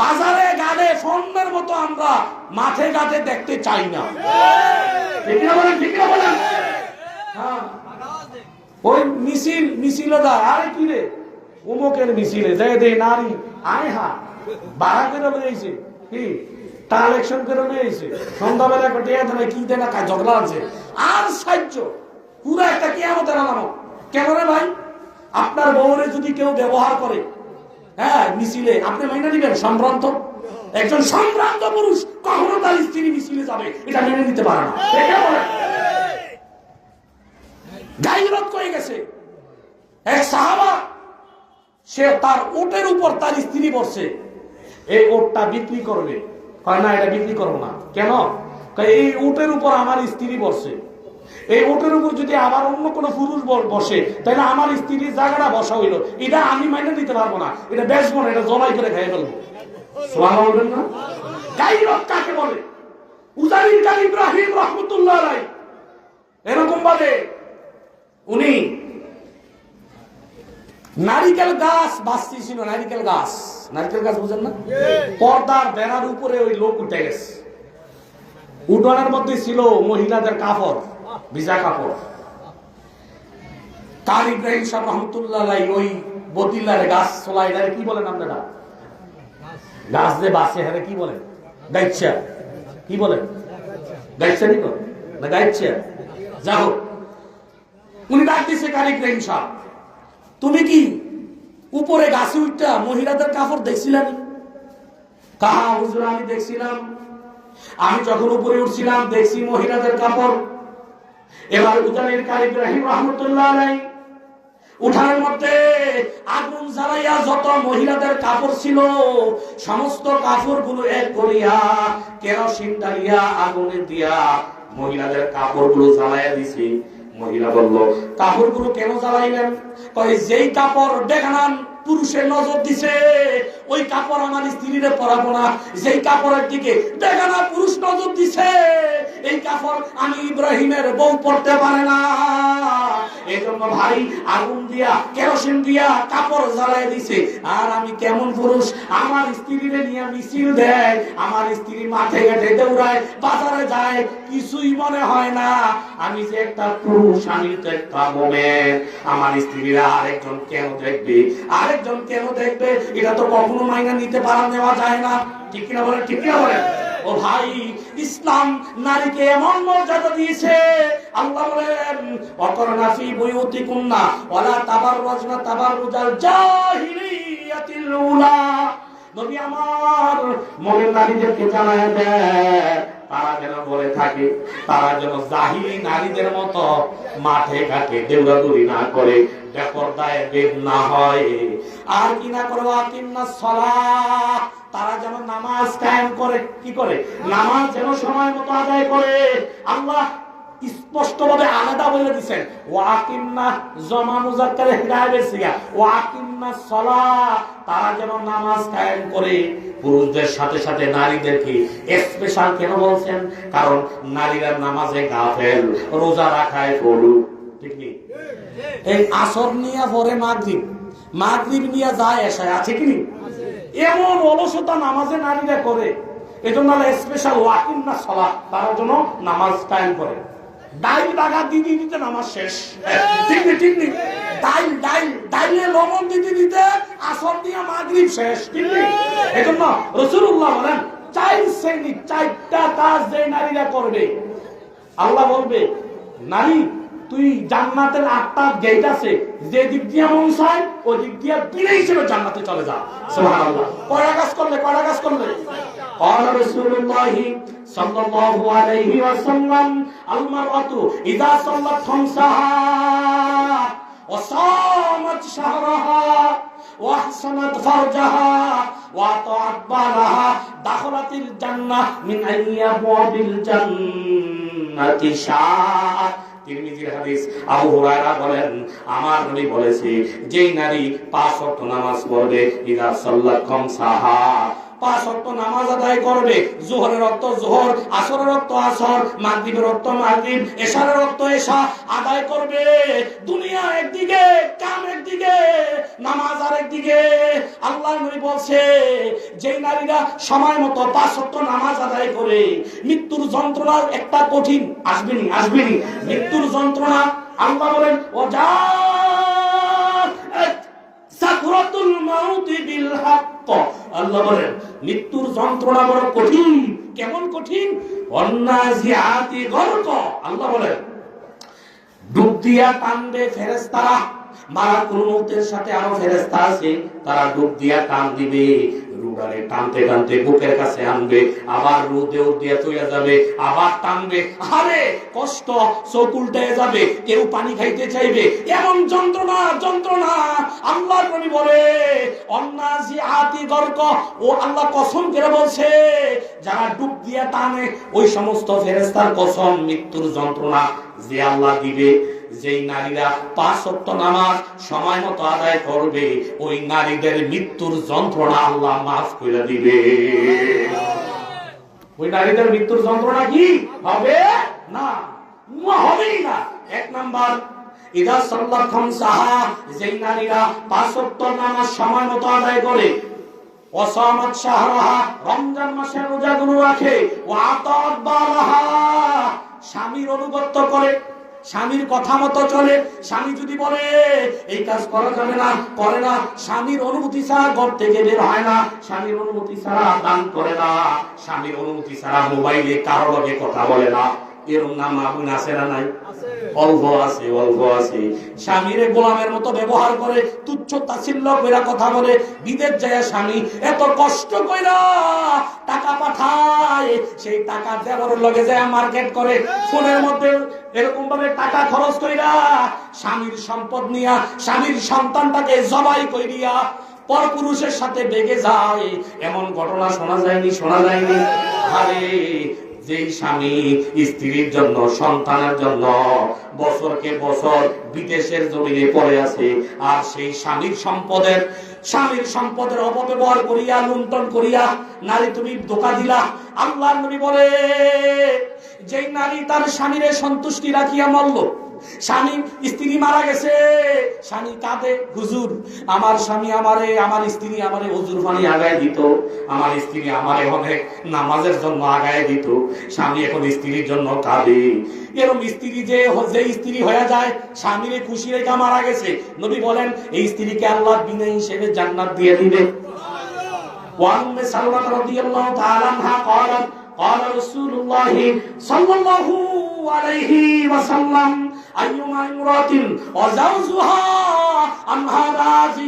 বাজারে গাড়ে স্বর্ণের মতো আমরা মাঠে ঘাটে দেখতে চাই না, ঠিক না বলেন? ঠিক না বলেন? হ্যাঁ, ওই মিছিল মিছিলে দা, আরে কি রে অমুকের মিছিলে যাই দে নারী আয় হা বাড়া করে বেরিয়েছে, কি ট্রানজাকশন করে বেরিয়েছে, সন্ধ্যাবেলা টিয়া ধরে কি দেয় না ঝগড়া আছে, আর সাহায্য পুরো একটা কিয়ামতের আলামত। কেন রে ভাই? আপনার বউরে যদি কেউ ব্যবহার করে, হ্যাঁ মিছিলে, আপনি মাইনা দিবেন? সম্ভ্রান্ত একজন সম্ভ্রান্ত পুরুষ কখনো তার স্ত্রী মিছিলে যাবে এটা মেনে নিতে পারে না। গায়রত কয়ে গেছে এক সাহাবা, সে তার ওটের উপর তার স্ত্রী বসছে, এই ওটটা বিক্রি করবে, কয় না এটা বিক্রি করবো না। কেন? এই ওটের উপর আমার স্ত্রী বসছে, এই ওটের উপর যদি আবার অন্য কোনো পুরুষ বসে তাহলে আমার স্ত্রীর জায়গাটা বসা হইলো, এটা আমি মাইনে দিতে পারবো না, এটা বেচবো না, এটা জবাই করে খাই ফেলবো। সুবহানাল্লাহ বলবেন না? গায়রত কাকে বলে? উজাইর কাল ইব্রাহিম রাহমাতুল্লাহ আলাইহি এরকম বলে, উনি নারিকেল গাছ বাঁচতেছিল, নারিকেল গাছ, নারিকেল গাছ বুঝেন না? পর্দার বেড়ার উপরে ওই লোক উঠে গেছে, উঠোনের মধ্যে ছিল মহিলাদের কাপড়, ভিজা কাপড়। কাল ইব্রাহিম সাহেব রহমতুল্লাহ ওই বদিল্লার গাছ ছোলা, এটা কি বলেন আপনারা? গাছ যে বাসে হারে কি বলেন? গাইছা, কি বলেন? গাইছা নি না গাইছা, যা হোক। উনি ডাক দিচ্ছে কাল ইব্রাহিম সাহেব, তুমি কি উপরে গাছে উঠটা মহিলাদের কাপড় দেখছিলেন? কাহা হুজুর, আমি দেখছিলাম, আমি যখন উপরে উঠছিলাম দেখছি মহিলাদের কাপড়। এবার উজানির কাল ইব্রাহিম রাহমাতুল্লাহ আলাইহি উঠানের মধ্যে আগুন জ্বালাইয়া যত মহিলাদের কাপড় ছিল সমস্ত কাপড় গুলো এক করিয়া কেরোসিন ডালিয়া আগুনে দিয়া মহিলাদের কাপড় গুলো জ্বালাইয়া দিছে। মহিলা বলল, কাপড় গুলো কেন জ্বালাইলেন? কই যেই কাপড় দেখান পুরুষের নজর দিছে ওই কাপড় আমার স্ত্রীরে পরাবো না, যেই কাপড়ের দিকে দেখানা পুরুষ নজর দিছে এই কাপড় আমি ইব্রাহিমের বউ পরতে পারে না। এই জন্য ভাই আগুন দিয়া কেরোসিন দিয়া কাপড় জ্বালাই দিছে। আর আমি কেমন পুরুষ, আমার স্ত্রীরে নিয়ে মিছিল দেয়, আমার স্ত্রী মাঠে ঘাটে দৌড়ায়, বাজারে যায়, কিছুই মনে হয় না আমি যে একটা পুরুষ, আমি তো একটা মোমেন। আমার স্ত্রীরা আরেকজন কেন দেখবে, আরেকজন কেন দেখবে, এটা তো কখনো মাইনা নিতে পারা নেওয়া যায় না। ঠিক কিনা বলেন? ঠিক কিনা বলেন? ও ভাই, ইসলাম নারীকে এমন মর্যাদা দিয়েছে। আল্লাহ বলেন, অকরনা ফি বুয়ুতিকুন্না ওয়ালা তাবাররাজনা তাবাররুজাল জাহিলিয়া তাহিয়াতিল উলা। নবী আমার মুমিন নারীদেরকে জানায় দেয় তারা যেন বলে থাকে, তারা যেন জাহিলি নারীদের মতো মাঠে ঘাটে দৌড়াদৌড়ি না করে, বেপরদায় বেদ না হয়, আর কি না করে আকিমনাস সালাহ, তারা যেন নামাজ কায়েম করে। কি করে? নামাজ যেন সময় মতো আদায় করে। আল্লাহ স্পষ্টভাবে আলাদা বলে দিবেন, ওয়াকিমনা জমা মুজাক্কারে হিদায়াতের সিগা, ওয়াকিমনা সালাহ, তারা যেন নামাজ কায়েম করে। পুরুষদের সাথে সাথে নারীদেরকে স্পেশাল কেন বলছেন? কারণ নারীরা নামাজে গাফেল, রোজা রাখায় পড়ু, ঠিক নেই? এই আসর নিয়ে পরে মাগরিব, মাগরিব নিয়ে যায় এশায়, আছে কি নেই? এমন অলসতা নামাজে নারীরা করে, এজন্য স্পেশাল ওয়াকিমনা সালাহ, তারা যেন নামাজ কায়েম করে। ডাইল বাগা দিদি দিতে নামাজ শেষ, ঠিক নেই? ঠিক নেই? ডাইলে লবণ দিতে দিতে আসর দিয়ে মাগরিব শেষ, ঠিক নেই? এজন্য রাসূলুল্লাহ বলেন 4 শ্রেণী, 4টা কাজ যে নারীরা করবে, আল্লাহ বলবে নারী তুই জান্নাতের 8টা গেট আছে, যে দিক দিয়ে মন চায় ওই দিক দিয়ে বিনা হিসেবে জান্নাতে চলে যা। সুবহানাল্লাহ। কয়টা কাজ করলে? قال رسول الله صلى الله عليه وسلم المرأة إذا صلت خمسها وصامت شهرها واحسنت فرجها وأطاعت بالها دخلت الجنة من أي أبواب الجنة شاءت। তিরমিজির হাদিস। আবু হুরায়রা বলেন আমার নবী বলেছে, যেই নারী 5 ওয়াক্ত নামাজ পড়বে, ইযা সাল্লাত খামসাহা, 5 ওয়াক্ত নামাজ আদায় করবে, যোহরের ওয়াক্ত যোহর, আসরের ওয়াক্ত আসর, মাগরিবের ওয়াক্ত মাগরিব, এশারের ওয়াক্ত এশা আদায় করবে। দুনিয়া একদিকে, কাম একদিকে, নামাজ আরেকদিকে। আল্লাহর নবী বলছে যেই নারীরা সময় মতো 5 ওয়াক্ত নামাজ আদায় করে, মৃত্যুর যন্ত্রণা একটা কঠিন আসবেনি মৃত্যুর যন্ত্রণা, আল্লাহ বলেন ওজা সাকরাতুল মাউতি বিল হক, আল্লাহ বলেন মৃত্যুর যন্ত্রণা বড় কঠিন। কেমন কঠিন? অন্নাজিআতি গরক, আল্লাহ বলেন ডুব দিয়া টানবে ফেরেশতারা। মালাকুল মউতের সাথে আরো ফেরেশতা আছে, তারা ডুব দিয়া টান দিবে, রুডারে টানতে টানতে বুকের কাছে আনবে, আবার রুদে উঠিয়ে চলে যাবে, আবার টানবে, আরে কষ্ট, চোখ উল্টে যাবে, কেউ পানি খাইতে চাইবে, এমন যন্ত্রণা। আল্লাহর নবী বলে অন্নাজিআতি গরক, ও আল্লাহ কসম করে বলছে যারা ডুব দিয়া টানে ওই সমস্ত ফেরেশতার কসম, মৃত্যুর যন্ত্রণা যে আল্লাহ দিবে। যেই নারীরা 5 ওয়াক্ত নামাজ সময় মতো আদায় করবে, ওই নারীদের মৃত্যুর যন্ত্রণা আল্লাহ মাফ করে দিবে। ওই নারীদের মৃত্যুর যন্ত্রণা কি হবে? না, হবেই না। 1 নাম্বার, ইদা সাল্লাত খামসাহা, যেই নারীরা 5 ওয়াক্ত নামাজ সময় মতো আদায় করে, ওয়াসামাত শাহরাহা, রমজান মাসের রোজাগুলো রাখে, ওয়া আতাত বালাহা, স্বামীর অনুগত করে, স্বামীর কথা মতো চলে। স্বামী যদি বলে এই কাজ করা যাবে না, করে না। স্বামীর অনুমতি ছাড়া ঘর থেকে বের হয় না, স্বামীর অনুমতি ছাড়া দান করে না, স্বামীর অনুমতি ছাড়া মোবাইলে কারো লগে কথা বলে না। এরকম নাম আগুন আছে না নাই? অল্প আছে। স্বামীরে গোলামের মতো ব্যবহার করে, তুচ্ছ তাচ্ছিল্য কইরা কথা বলে। বিদেশ যায় স্বামী এত কষ্ট কইরা টাকা পাঠায়, সেই টাকা দেওয়ার লগে যায় মার্কেট করে, ফোনের মধ্যে এরকম ভাবে টাকা খরচ কইরা স্বামীর সম্পদ নিয়া স্বামীর সন্তানটাকে জবাই কইরা পরপুরুষের সাথে বেগে যায়। এমন ঘটনা শোনা যায়নি? আরে যেই স্বামী স্ত্রীর জন্য, সন্তানের জন্য বছরকে বছর বিদেশের জমিনে পড়ে আছে, আর সেই স্বামীর সম্পদের অপব্যবহার করিয়া, লুণ্ঠন করিয়া নারী তুমি ধোঁকা দিলা। আল্লাহর নবী বলে যেই নারী তার স্বামীরে সন্তুষ্টি রাখিয়া মরল, স্বামী স্ত্রী মারা গেছে, স্বামী কাঁদে, হুজুর আমার স্বামী আমার স্ত্রী আমারে হুজুর পানি আগায় দিত, আমার স্ত্রী আমারে অনেক নামাজের জন্য আগায় দিত, স্বামী এখন স্ত্রীর জন্য কাঁদে। এরকম স্ত্রী যে স্ত্রী হয়ে যায় স্বামীরে খুশি রেখা মারা গেছে, নবী বলেন এই স্ত্রীকে আল্লাহ বিনা হিসেবে জান্নাত দিয়ে দিবে। ওয়া উম্মে সালমা রাদিয়াল্লাহু তাআলা আনহা قالت قال رسول الله صلى الله عليه وسلم أيما امرأة وزوجها عنها راض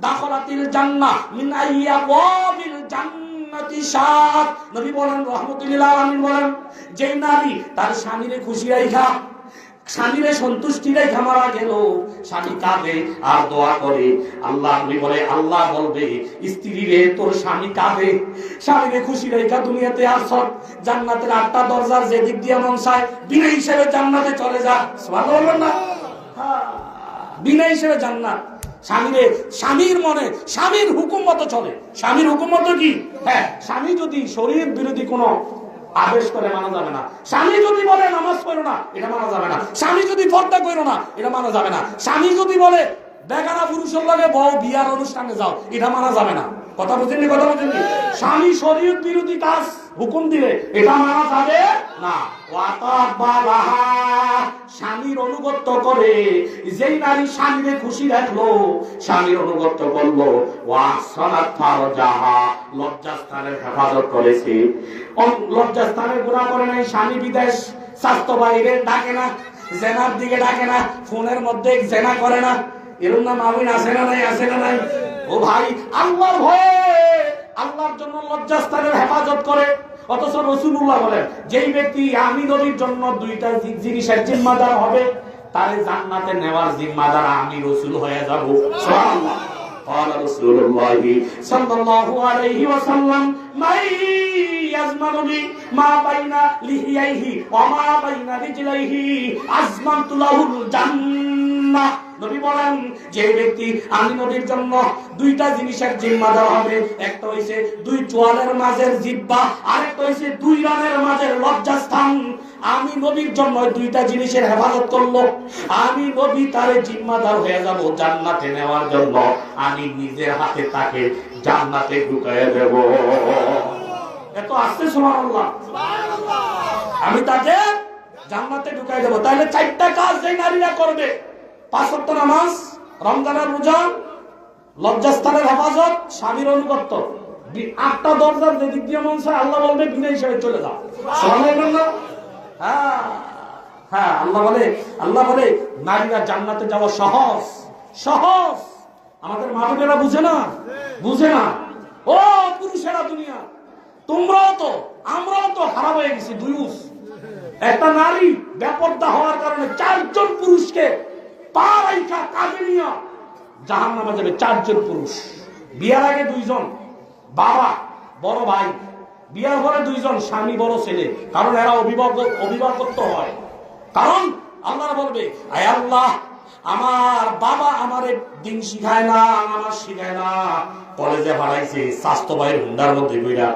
دخلت الجنة من أي أبواب الجنة شاءت নবী বলেন রাহমাতুল্লাহ আলামিন বলেন যে নারী তার স্বামীরে খুশি রাখা স্বামীরে সন্তুষ্টি রেখে মারা গেল, স্বামী কাঁদে আর দোয়া করে, আল্লাহ নবী বলে আল্লাহ বলবে স্ত্রী রে তোর স্বামী কাঁদে, স্বামীরে খুশি রেখা দুনিয়াতে আসছ, জান্নাতের 8টা দরজার যে দিক দিয়ে মন চায় বিনা হিসেবে জান্নাতে চলে যা। সুবহানাল্লাহ না? বিনা হিসেবে জান্নাত। স্বামীরে স্বামীর মনে স্বামীর হুকুম মতো চলে। স্বামীর হুকুম মতো কি? হ্যাঁ, স্বামী যদি শরীর বিরোধী কোনো আদেশ করে মানা যাবে না। স্বামী যদি বলে নামাজ পড়ো না, এটা মানা যাবে না। স্বামী যদি পর্দা করো না, এটা মানা যাবে না। স্বামী যদি বলে বেগানা পুরুষের লগে বউ বিয়ার অনুষ্ঠানে যাও, এটা মানা যাবে না। কথা বুঝেননি? কথা বুঝেননি? স্বামী শরীয়ত বিরোধী কাজ হুকুম দিলে এটা মানা যাবে না। স্বামীর অনুগত্য করে, যেই নারী স্বামীরে খুশি রাখলো, স্বামীর অনুগত্য করলো, লজ্জাস্থানের হেফাজত করেছে, লজ্জাস্থানের গুনাহ করে নাই, স্বামী বিদেশ স্বাস্থ্য বাইরে ডাকে না, জেনার দিকে ডাকে না, ফোনের মধ্যে জেনা করে না, এরকম নাম আমিন আছে না নাই? আছে না নাই? ও ভাই, আল্লাহর ভয়ে আল্লাহর জন্য লজ্জাস্থানের হেফাজত করে। অথচ রাসূলুল্লাহ বলেন যেই ব্যক্তি আমি নবীর জন্য 2টা জিনিসের জিম্মাদার হবে, তারে জান্নাতে নেওয়ার জিম্মাদার আমি রাসূল হয়ে যাব। সুবহানাল্লাহ। قال رسول الله صلى الله عليه وسلم من يزمن لي ما بين لحييه وما بين رجليه أزمنت له الجنة। নবী বলেন যে ব্যক্তি আমি নবীর জন্য 2টা জিনিসের জিম্মাদার হবে, একটা হইছে 2 চোয়ালের মাঝের জিহ্বা, আরেকটা হইছে 2 রানের মাঝের লজ্জাস্থান। আমি নবীর জন্য 2টা জিনিসের হেফাজত করলো, আমি নবী তারে জিম্মাদার হয়ে যাব জান্নাতে নেওয়ার জন্য। আমি নিজের হাতে তাকে জান্নাতে ঢুকাইয়া দেব। এত আসছে সুবহানাল্লাহ। আমি তাকে জান্নাতে ঢুকাই দেব। তাহলে 4টা কাজ যে নারীরা করবে, 5 ওয়াক্ত নামাজ, রমজানের রোজা, লজ্জাস্থানের হেফাজত, স্বামীর অনুগত্য, 8টা দরজার যে দিক দিয়ে মন চায় আল্লাহ বলবে বিনা হিসেবে চলে যাও। সুবহানাল্লাহ। হ্যাঁ হ্যাঁ, আল্লাহ বলে নারীরা জান্নাতে যাওয়া সহজ সহজ। আমাদের মা বোনেরা বুঝে না। ও পুরুষেরা দুনিয়া, আমরাও তো খারাপ হয়ে গেছি। একটা নারী বেপরদা হওয়ার কারণে 4 জন পুরুষকে পা রাইখা কাঁধে নিয়ে জাহান্নামে যাবে। 4 জন পুরুষ। বিয়ার আগে 2 জন, বাবা বড় ভাই, বিয়ার পরে 2 জন, স্বামী বড় ছেলে। কারণ এরা অভিভাবকত্ব হয়। কারণ আল্লাহ বলবে আয় আল্লাহ, আমার বাবা আমারে দিন শিখায় না, নামাজ শিখায় না, কলেজে ভাড়াইছে স্বাস্থ্য ভাইয়ের হুন্ডার মধ্যে বইরা,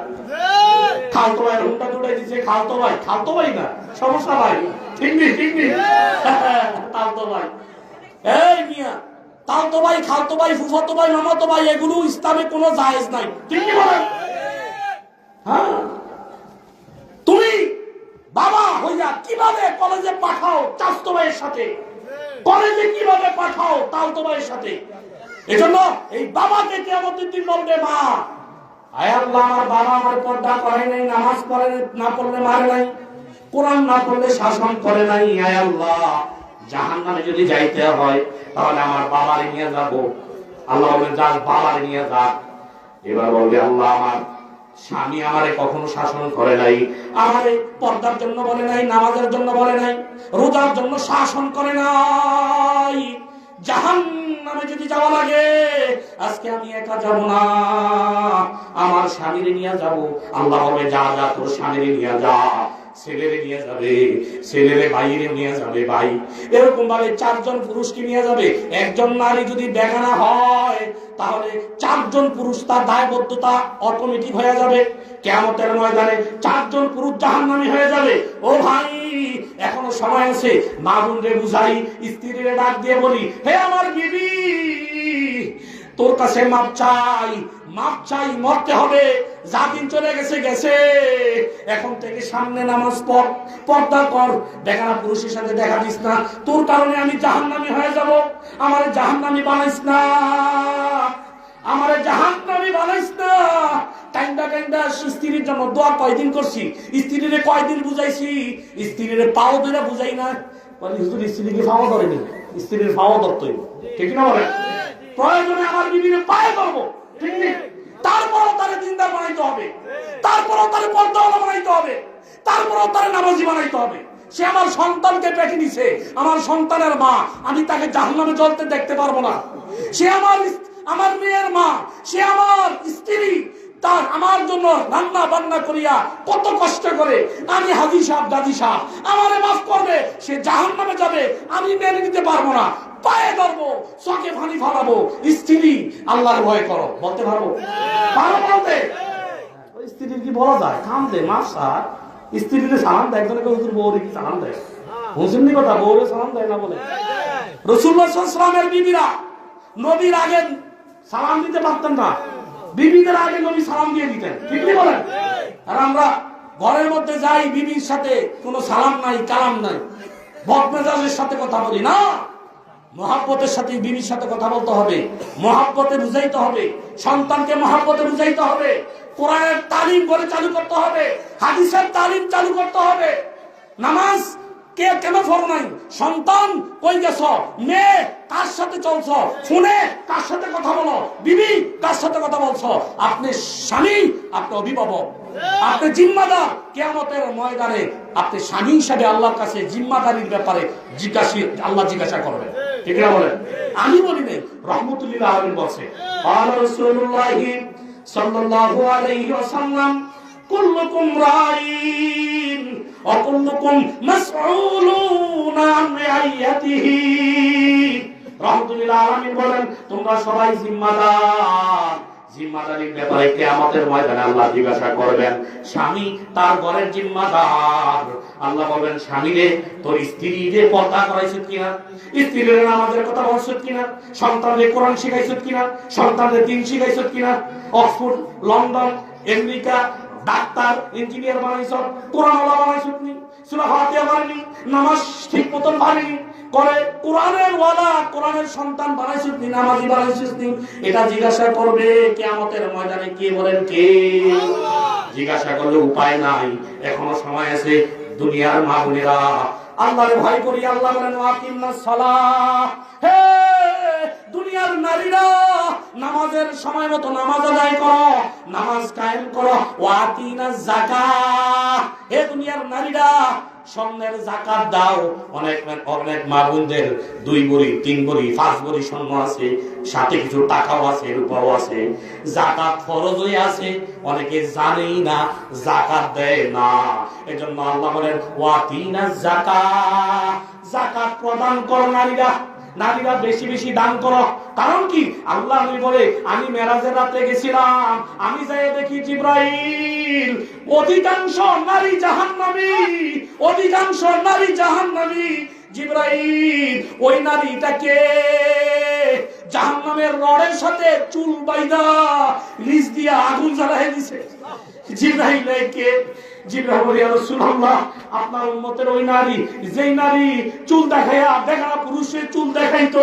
খালতো ভাইয়ের হুন্ডা দুটাই দিচ্ছে। খালতো ভাই না, সমস্যা ভাই। ঠিক নেই খালতো ভাই। এই মিয়া, তালতো ভাই, খালতো ভাই, ফুফাতো ভাই, মামাতো ভাই, এগুলো ইসলামে কোনো জায়েজ নাই। ঠিক কি বলেন? হ্যাঁ, তুমি বাবা হইয়া কিভাবে কলেজে পাঠাও চাচতো ভাইয়ের সাথে, কলেজে কিভাবে পাঠাও তালতো ভাইয়ের সাথে? এজন্য এই বাবাকে কিয়ামতের দিন বলবে মা, আয় আল্লাহ, আমার বাবা আমার পর্দা করে নাই, নামাজ পড়ে না, পড়লে মারে নাই, কোরআন না পড়লে শাসন করে নাই। আয় আল্লাহ, জাহান্নামে যদি যাইতে হয় তাহলে আমার বাবারে নিয়ে যাব। আল্লাহ বলবেন যা, বাবারে নিয়ে যা। এবার বলবে আল্লাহ, আমার স্বামী আমারে কখনো শাসন করে নাই, আমারে পর্দার জন্য বলে নাই, নামাজের জন্য বলে নাই, রোজার জন্য শাসন করে নাই। জাহান্নামে যদি যাওয়া লাগে, আজকে আমি একা যাব না, আমার স্বামীরে নিয়ে যাব। আল্লাহ বলবে যা যা, তোর স্বামীরে নিয়ে যা। ছেলেরে নিয়ে যাবে, ছেলেরে ভাইরে নিয়ে যাবে ভাই। এরকম ভাবে 4 জন পুরুষকে নিয়ে যাবে। একজন নারী যদি বেগানা হয় তাহলে 4 জন পুরুষ তার দায়বদ্ধতা অটোমেটিক হয়ে যাবে। কিয়ামতের ময়দানে 4 জন পুরুষ জাহান্নামী হয়ে যাবে। ও ভাই, এখনো সময় আছে, মা বোনরে বুঝাই, স্ত্রীরে ডাক দিয়ে বলি, হে আমার বিবি, তোর কাছে মাপ চাই, মরতে হবে। যা দিন চলে গেছে, এখন থেকে সামনে নামাজ পড়, পর্দা কর, বেগানা পুরুষের সাথে দেখা দিস না, তোর কারণে আমি জাহান্নামী হয়ে যাব, আমার জাহান্নামী বানাইস না। আমারে জাহান্নামী বানাইস না। কাইন্দা কাইন্দা স্ত্রীর জন্য দোয়া কয়দিন করছি, স্ত্রীরে কয়দিন বুঝাইছি, স্ত্রীরে পাও ধরে বুঝাই না। বলি হুজুর স্ত্রীকে পাও ধরেনি, স্ত্রীর পাও ধরতই, ঠিক না বলেন? প্রয়োজনে আমার বিবিরে পায়ে ধরবো, ঠিক নেই? তারপরও তারে দিনদার বানাইতে হবে, তারপরও তারে পর্দাওয়ালা বানাইতে হবে, তারপরও তারে নামাজি বানাইতে হবে। সে আমার সন্তানকে পেটে নিছে, আমার সন্তানের মা, আমি তাকে জাহান্নামে জ্বলতে দেখতে পারবো না। সে আমার মেয়ের মা, সে আমার স্ত্রী, তার আমার জন্য রান্না বান্না করিয়া কত কষ্ট করে, আমি হাজি সাহেব গাজী সাহেব আমারে মাফ করবে, সে জাহান্নামে যাবে, আমি মেনে নিতে পারবো না। পায়ে ধরবো, চোখে পানি ফেলাবো, স্ত্রী আল্লাহর ভয় করো বলতে পারবো? পারো বলতে? ওই স্ত্রীর কি বলা যায়? কাম দে মাসা স্ত্রীকে সালাম দেয়, একজনকে হুজুর বউরে কি সালাম দেয়? হুজুরনি কথা, বউরে সালাম দেয় না বলে? রাসূলুল্লাহ সাল্লাল্লাহু আলাইহি ওয়াসাল্লামের বিবিরা নবীর আগে সালাম দিতে পারতেন না, বিবিদের আগে নবী সালাম দিয়ে দিতেন, ঠিক নেই বলেন? আর আমরা ঘরের মধ্যে যাই, বিবির সাথে কোনো সালাম নাই, কালাম নাই, বদমেজাজের সাথে কথা বলি না। মহাব্বতের সাথে বিবির সাথে কথা বলতে হবে, মহাব্বতে বুঝাইতে হবে, সন্তানকে মহাব্বতে বুঝাইতে হবে, কোরআনের তালিম করে চালু করতে হবে, হাদিসের তালিম চালু করতে হবে। নামাজ কে কেন পড়ো নাই? সন্তান কই গেছ? মেয়ে কার সাথে চলছ? ফোনে কার সাথে কথা বলো? বিবি কার সাথে কথা বলছো? আপনি স্বামী, আপনি অভিভাবক, আপনি জিম্মাদার। কিয়ামতের ময়দানে আপনি স্বামী হিসাবে আল্লাহর কাছে জিম্মাদারির ব্যাপারে আল্লাহ জিজ্ঞাসা করবে, ঠিক না বলেন? আমি বলি নাই, রহমতুল্লাহ আলামিন বলছে, রাসূলুল্লাহ সাল্লাল্লাহু আলাইহি ওয়াসাল্লাম, কুল্লুকুম রাঈন ওয়া কুল্লুকুম মাসউলুন আন রাইয়াতিহি। রহমতুল্লাহ আলামিন বলেন, তোমরা সবাই জিম্মাদার, জিম্মাদারির ব্যাপারে কিয়ামতের ময়দানে আল্লাহ জিজ্ঞাসা করবেন। স্বামী তার ঘরের জিম্মাদার। আল্লাহ বলবেন, স্বামীরে তোর স্ত্রীরে পর্দা করাইছিস কিনা, স্ত্রীরে নামাজের কথা বলছিস কিনা, সন্তানরে কোরআন শিখাইছিস কিনা, সন্তানরে দ্বীন শিখাইছিস কিনা। Oxford, London, America doctor engineer বানাইছ, কোরআনওয়ালা বানাইছিস নি, সূরা ফাতিহা পারেনি, নামাজ ঠিক মতন পারেনি, করে কোরআনের ওয়ালা, কোরআনের সন্তান বানাইছিস নি, নামাজি বানাইছিস নি। এটা জিজ্ঞাসা করবে কিয়ামতের ময়দানে। কে বলেন? কে? জিজ্ঞাসা করলে উপায় নাই, এখনো সময় আছে। দুনিয়ার মা বোনেরা আল্লাহরে ভয় করি। আল্লাহ বলেন, ওয়াকিমুস সালাহ। হে দুনিয়ার নারীরা, নামাজের সময় মতো নামাজ আদায় করো, নামাজ কায়েম করো। ওয়াতিনাজ যাকাত। হে দুনিয়ার নারীরা, স্বর্ণের যাকাত দাও। অনেক মা বোনদের 2 ভরি 3 ভরি 5 ভরি স্বর্ণ আছে, সাথে কিছু টাকাও আছে, রূপাও আছে। যাকাত ফরজ হয়ে আছে, অনেকে জানেই না, যাকাত দেয় না। এজন্য আল্লাহ বলেন, ওয়াতিনাজ যাকাত। যাকাত প্রদান করো নারীরা, নারীরা বেশি বেশি দান করো। কারণ কি? আল্লাহ বলে, আমি মেরাজের রাতে গেছিলাম, আমি যাই দেখি জিবরাইল, অধিকাংশ নারী জাহান্নামী, অধিকাংশ নারী জাহান্নামী। জিবরাইল ওই নারীটাকে জাহান্নামের রডের সাথে চুল বাইদা নিচ দিয়া আগুন জ্বালাই দিছে। জিবরাইল কে? জিবরাইল বলে, ইয়া রাসূলুল্লাহ, আপনার উম্মতের ওই নারী, যেই নারী চুল দেখাইয়া দেখা পুরুষের চুল দেখাইতো,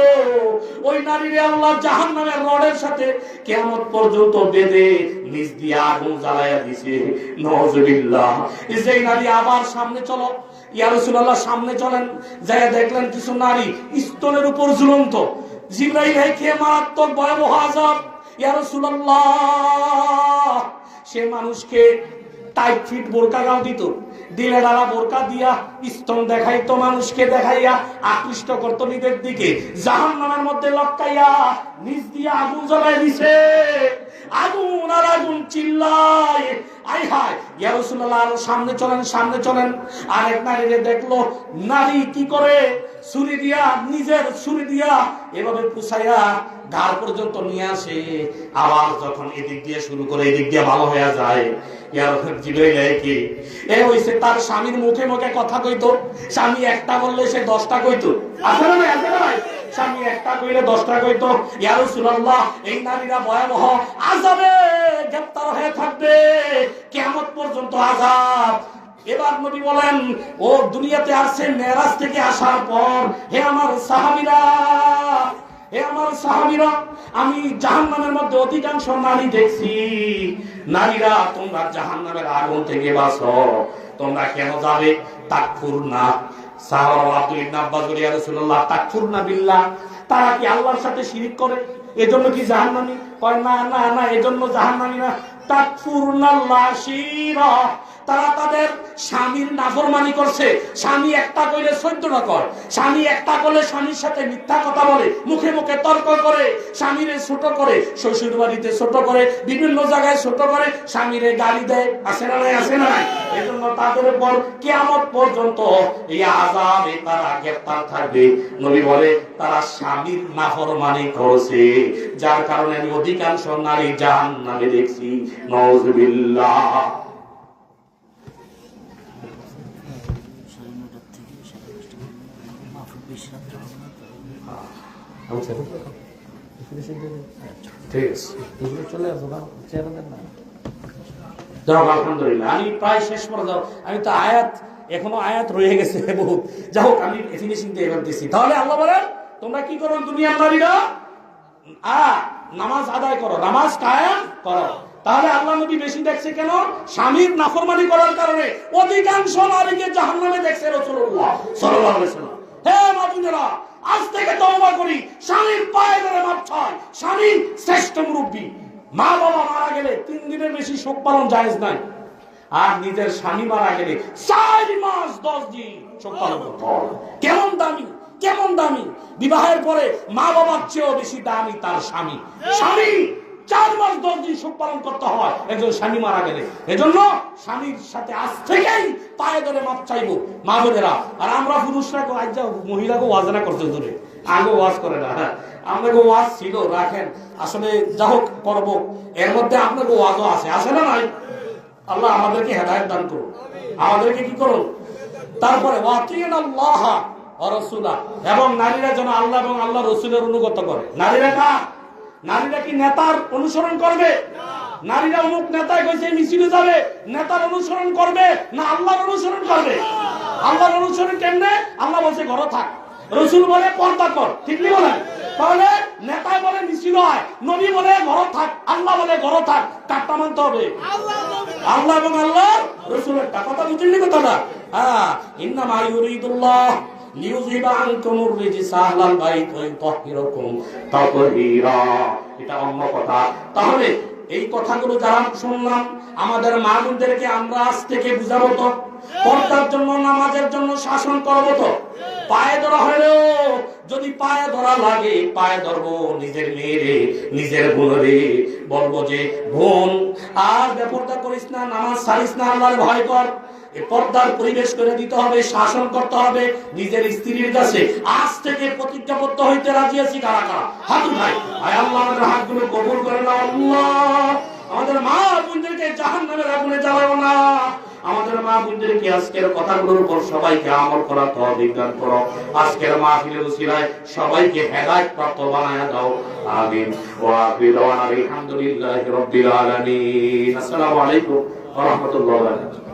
ওই নারীরে আল্লাহ জাহান্নামের রডের সাথে কিয়ামত পর্যন্ত বেঁধে নিচ দিয়ে আগুন জ্বালাইয়া দিছে। নাউযুবিল্লাহ। যেই নারী আবার সামনে চলো, ইয়া রাসূলুল্লাহ সামনে চলেন, যাইয়া দেখলেন কিছু নারী স্তনের উপর ঝুলন্ত। জিবরাইল কে? মারাত্মক ভয়াবহ আযাব। ইয়া রাসূলুল্লাহ, সে মানুষকে টাইট ফিট বোরকা গাও দিত, দিলে ডালা বোরকা দিয়া স্তন দেখাইতো, মানুষকে দেখাইয়া আকৃষ্ট করতো নিজের দিকে, জাহান্নামের মধ্যে লটকাইয়া নিচ দিয়ে আগুন জ্বালাই দিছে। আগুন আর আগুন চিল্লায়, আয় হায়। ইয়া রাসূলুল্লাহ, সামনে চলেন, সামনে চলেন। আরেক নারীরে দেখলো, নারী কি করে? ছুরি দিয়া, নিজের ছুরি দিয়া এভাবে পুষাইয়া ঘাড় পর্যন্ত নিয়ে আসে। আবার যখন এদিক দিয়ে শুরু করে, এদিক দিয়ে ভালো হয়ে যায়। তার স্বামীর মুখে মুখে কথা কইতো। স্বামী একটা বললে সে 10টা কইতো। স্বামী একটা কইলে 10টা কইতো। ইয়া রাসূলুল্লাহ, এই নারীরা ভয়াবহ আযাবে গ্রেফতার হয়ে থাকবে, কিয়ামত পর্যন্ত আযাব। এবার নবী বলেন, ও দুনিয়াতে আসছে মেরাজ থেকে আসার পর, হে আমার সাহাবীরা, এ আমার সাহাবীরা, আমি জাহান্নামের মধ্যে অধিকাংশ নারী দেখছি। নারীরা, তোমরা জাহান্নামের আগুন থেকে বাঁচো। তোমরা কেন যাবে? তাকফুরনা। সাহাবা আব্দুল ইবনে আব্বাস বলে, ইয়া রাসূলুল্লাহ, তাকফুরনা বিল্লাহ, তারা কি আল্লাহর সাথে শিরিক করে, এজন্য কি জাহান্নামী? কয় না না না, এজন্য জাহান্নামী না। তাকফুরনাল্লাহ শিরা, তারা তাদের স্বামীর নাফরমানি করছে। স্বামী একটা কইলে 14টা কর, স্বামী একটা করলে স্বামীর সাথে মিথ্যা কথা বলে, মুখে মুখে তর্ক করে, স্বামীরে ছোট করে, শ্বশুর বাড়িতে ছোট করে, বিভিন্ন জায়গায় ছোট করে, স্বামীরে গালি দেয়। আছে না নাই? আছে না নাই? এজন্য তাদের উপর কিয়ামত পর্যন্ত এই আযাবে তারা গ্রেফতার থাকবে। নবী বলে, তারা স্বামীর নাফরমানি করেছে, যার কারণে আমি অধিকাংশ নারী জাহান্নামে দেখছি। নাউযুবিল্লাহ। আলহামদুলিল্লাহ, আমি প্রায় শেষ পর্যন্ত, আমি তো আয়াত এখনো আয়াত রয়ে গেছে বহুত। যাই হোক, আমি ফিনিশিং দিয়ে এবার দিচ্ছি। তাহলে আল্লাহ বলেন, তোমরা কি করো দুনিয়ার নারীরা? নামাজ আদায় করো, নামাজ কায়েম করো। তাহলে আল্লাহ নবী বেশি দেখছে কেন? স্বামীর নাফরমানি করার কারণে অধিকাংশ নারীকে জাহান্নামে দেখছে রাসূলুল্লাহ সাল্লাল্লাহু আলাইহি ওয়াসাল্লাম। হে মা বোনেরা, আজ থেকে তওবা করি, স্বামীর পায়ে ধরে মাপ চাই। স্বামী শ্রেষ্ঠ মুরব্বী। মা বাবা মারা গেলে 3 দিনের বেশি শোক পালন জায়েজ নাই। আর নিজের স্বামী মারা গেলে 4 মাস 10 দিন শোক পালন করতে হবে। কেমন দামি, কেমন দামি! বিবাহের পরে মা বাবার চেয়েও বেশি দামি তার স্বামী। স্বামী 4 মাস 10 দিন শোক পালন করতে হয় একজন স্বামী মারা গেলে। এজন্য স্বামীর সাথে আজ থেকেই পায়ে ধরে মাপ চাইবো মা বোনেরা। আর আমরা পুরুষরা আজ যা মহিলাকে ওয়াজ না করতে ধরে, আগে ওয়াজ করে না। আপনাকে ওয়াজ ছিল, রাখেন, আসলে যা হোক করবো। এর মধ্যে আপনাকে ওয়াজও আছে, আছে না নাই? আল্লাহ আমাদেরকে হেদায়েত দান করুন, আমাদেরকে কি করুন। তারপরে ওয়াতিনাল্লাহ ওয়া রাসূলা, এবং নারীরা যেন আল্লাহ এবং আল্লাহ রাসূলের অনুগত করে। নারীরা কার? নারীরা কি নেতার অনুসরণ করবে? নারীরা অমুক নেতায় কইছে মিছিলে যাবে, নেতার অনুসরণ করবে না আল্লাহর অনুসরণ করবে? আল্লাহর অনুসরণ কেমনে? আল্লাহ বলছে ঘরে থাক, রাসূল বলে পর্দা কর, ঠিক কি বলেন? তাহলে নেতায় বলে মিছিল হয়, নবী বলে ঘরে থাক, আল্লাহ বলে ঘরে থাক, কাটটা মানতে হবে আল্লাহ এবং আল্লাহর রাসূলের। কথা বুঝলেন কথাটা? হ্যাঁ, ইন্নামা ইউরিদুল্লাহ লিইউযহিবা আনকুমুর রিজসা আহলাল বাইত ওয়া ইউতাহহিরাকুম তাতহীরা। এটা অন্য কথা। তাহলে এই কথাগুলো যারা শুনলাম, আমাদের মা বোনদেরকে আমরা আজ থেকে বুঝাবো তো, পর্দার জন্য, নামাজের জন্য শাসন করবো তো। পায়ে ধরা হলেও যদি পায়ে ধরা লাগে, পায়ে ধরবো নিজের মেয়েরে, নিজের বোনরে, বলবো যে বোন আর বেপরদা করিস না, নামাজ ছাড়িস না, আল্লাহর ভয় কর। এই পর্দার পরিবেশ করে দিতে হবে, শাসন করতে হবে নিজের স্ত্রীর কাছে। আজ থেকে প্রতিজ্ঞাবদ্ধ হইতে রাজি আছি কারা কারা? হাত উঠাই। আয় আল্লাহ আমাদের হাতগুলো কবুল করে নাও। আল্লাহ আমাদের মা বোনদেরকে জাহান্নামের আগুনে জ্বালাও না। আমাদের মা বোনদেরকে আজকের কথাগুলোর উপর সবাইকে আমল করার তৌফিক দান করো। আজকের মাহফিলের উসিলায় সবাইকে হেদায়েত প্রাপ্ত বানায়া দাও। আমিন। ওয়া আখিরু দাওয়ানা আলহামদুলিল্লাহি রাব্বিল আলামিন। আসসালামু আলাইকুম ওয়া রাহমাতুল্লাহি ওয়া বারাকাতুহু।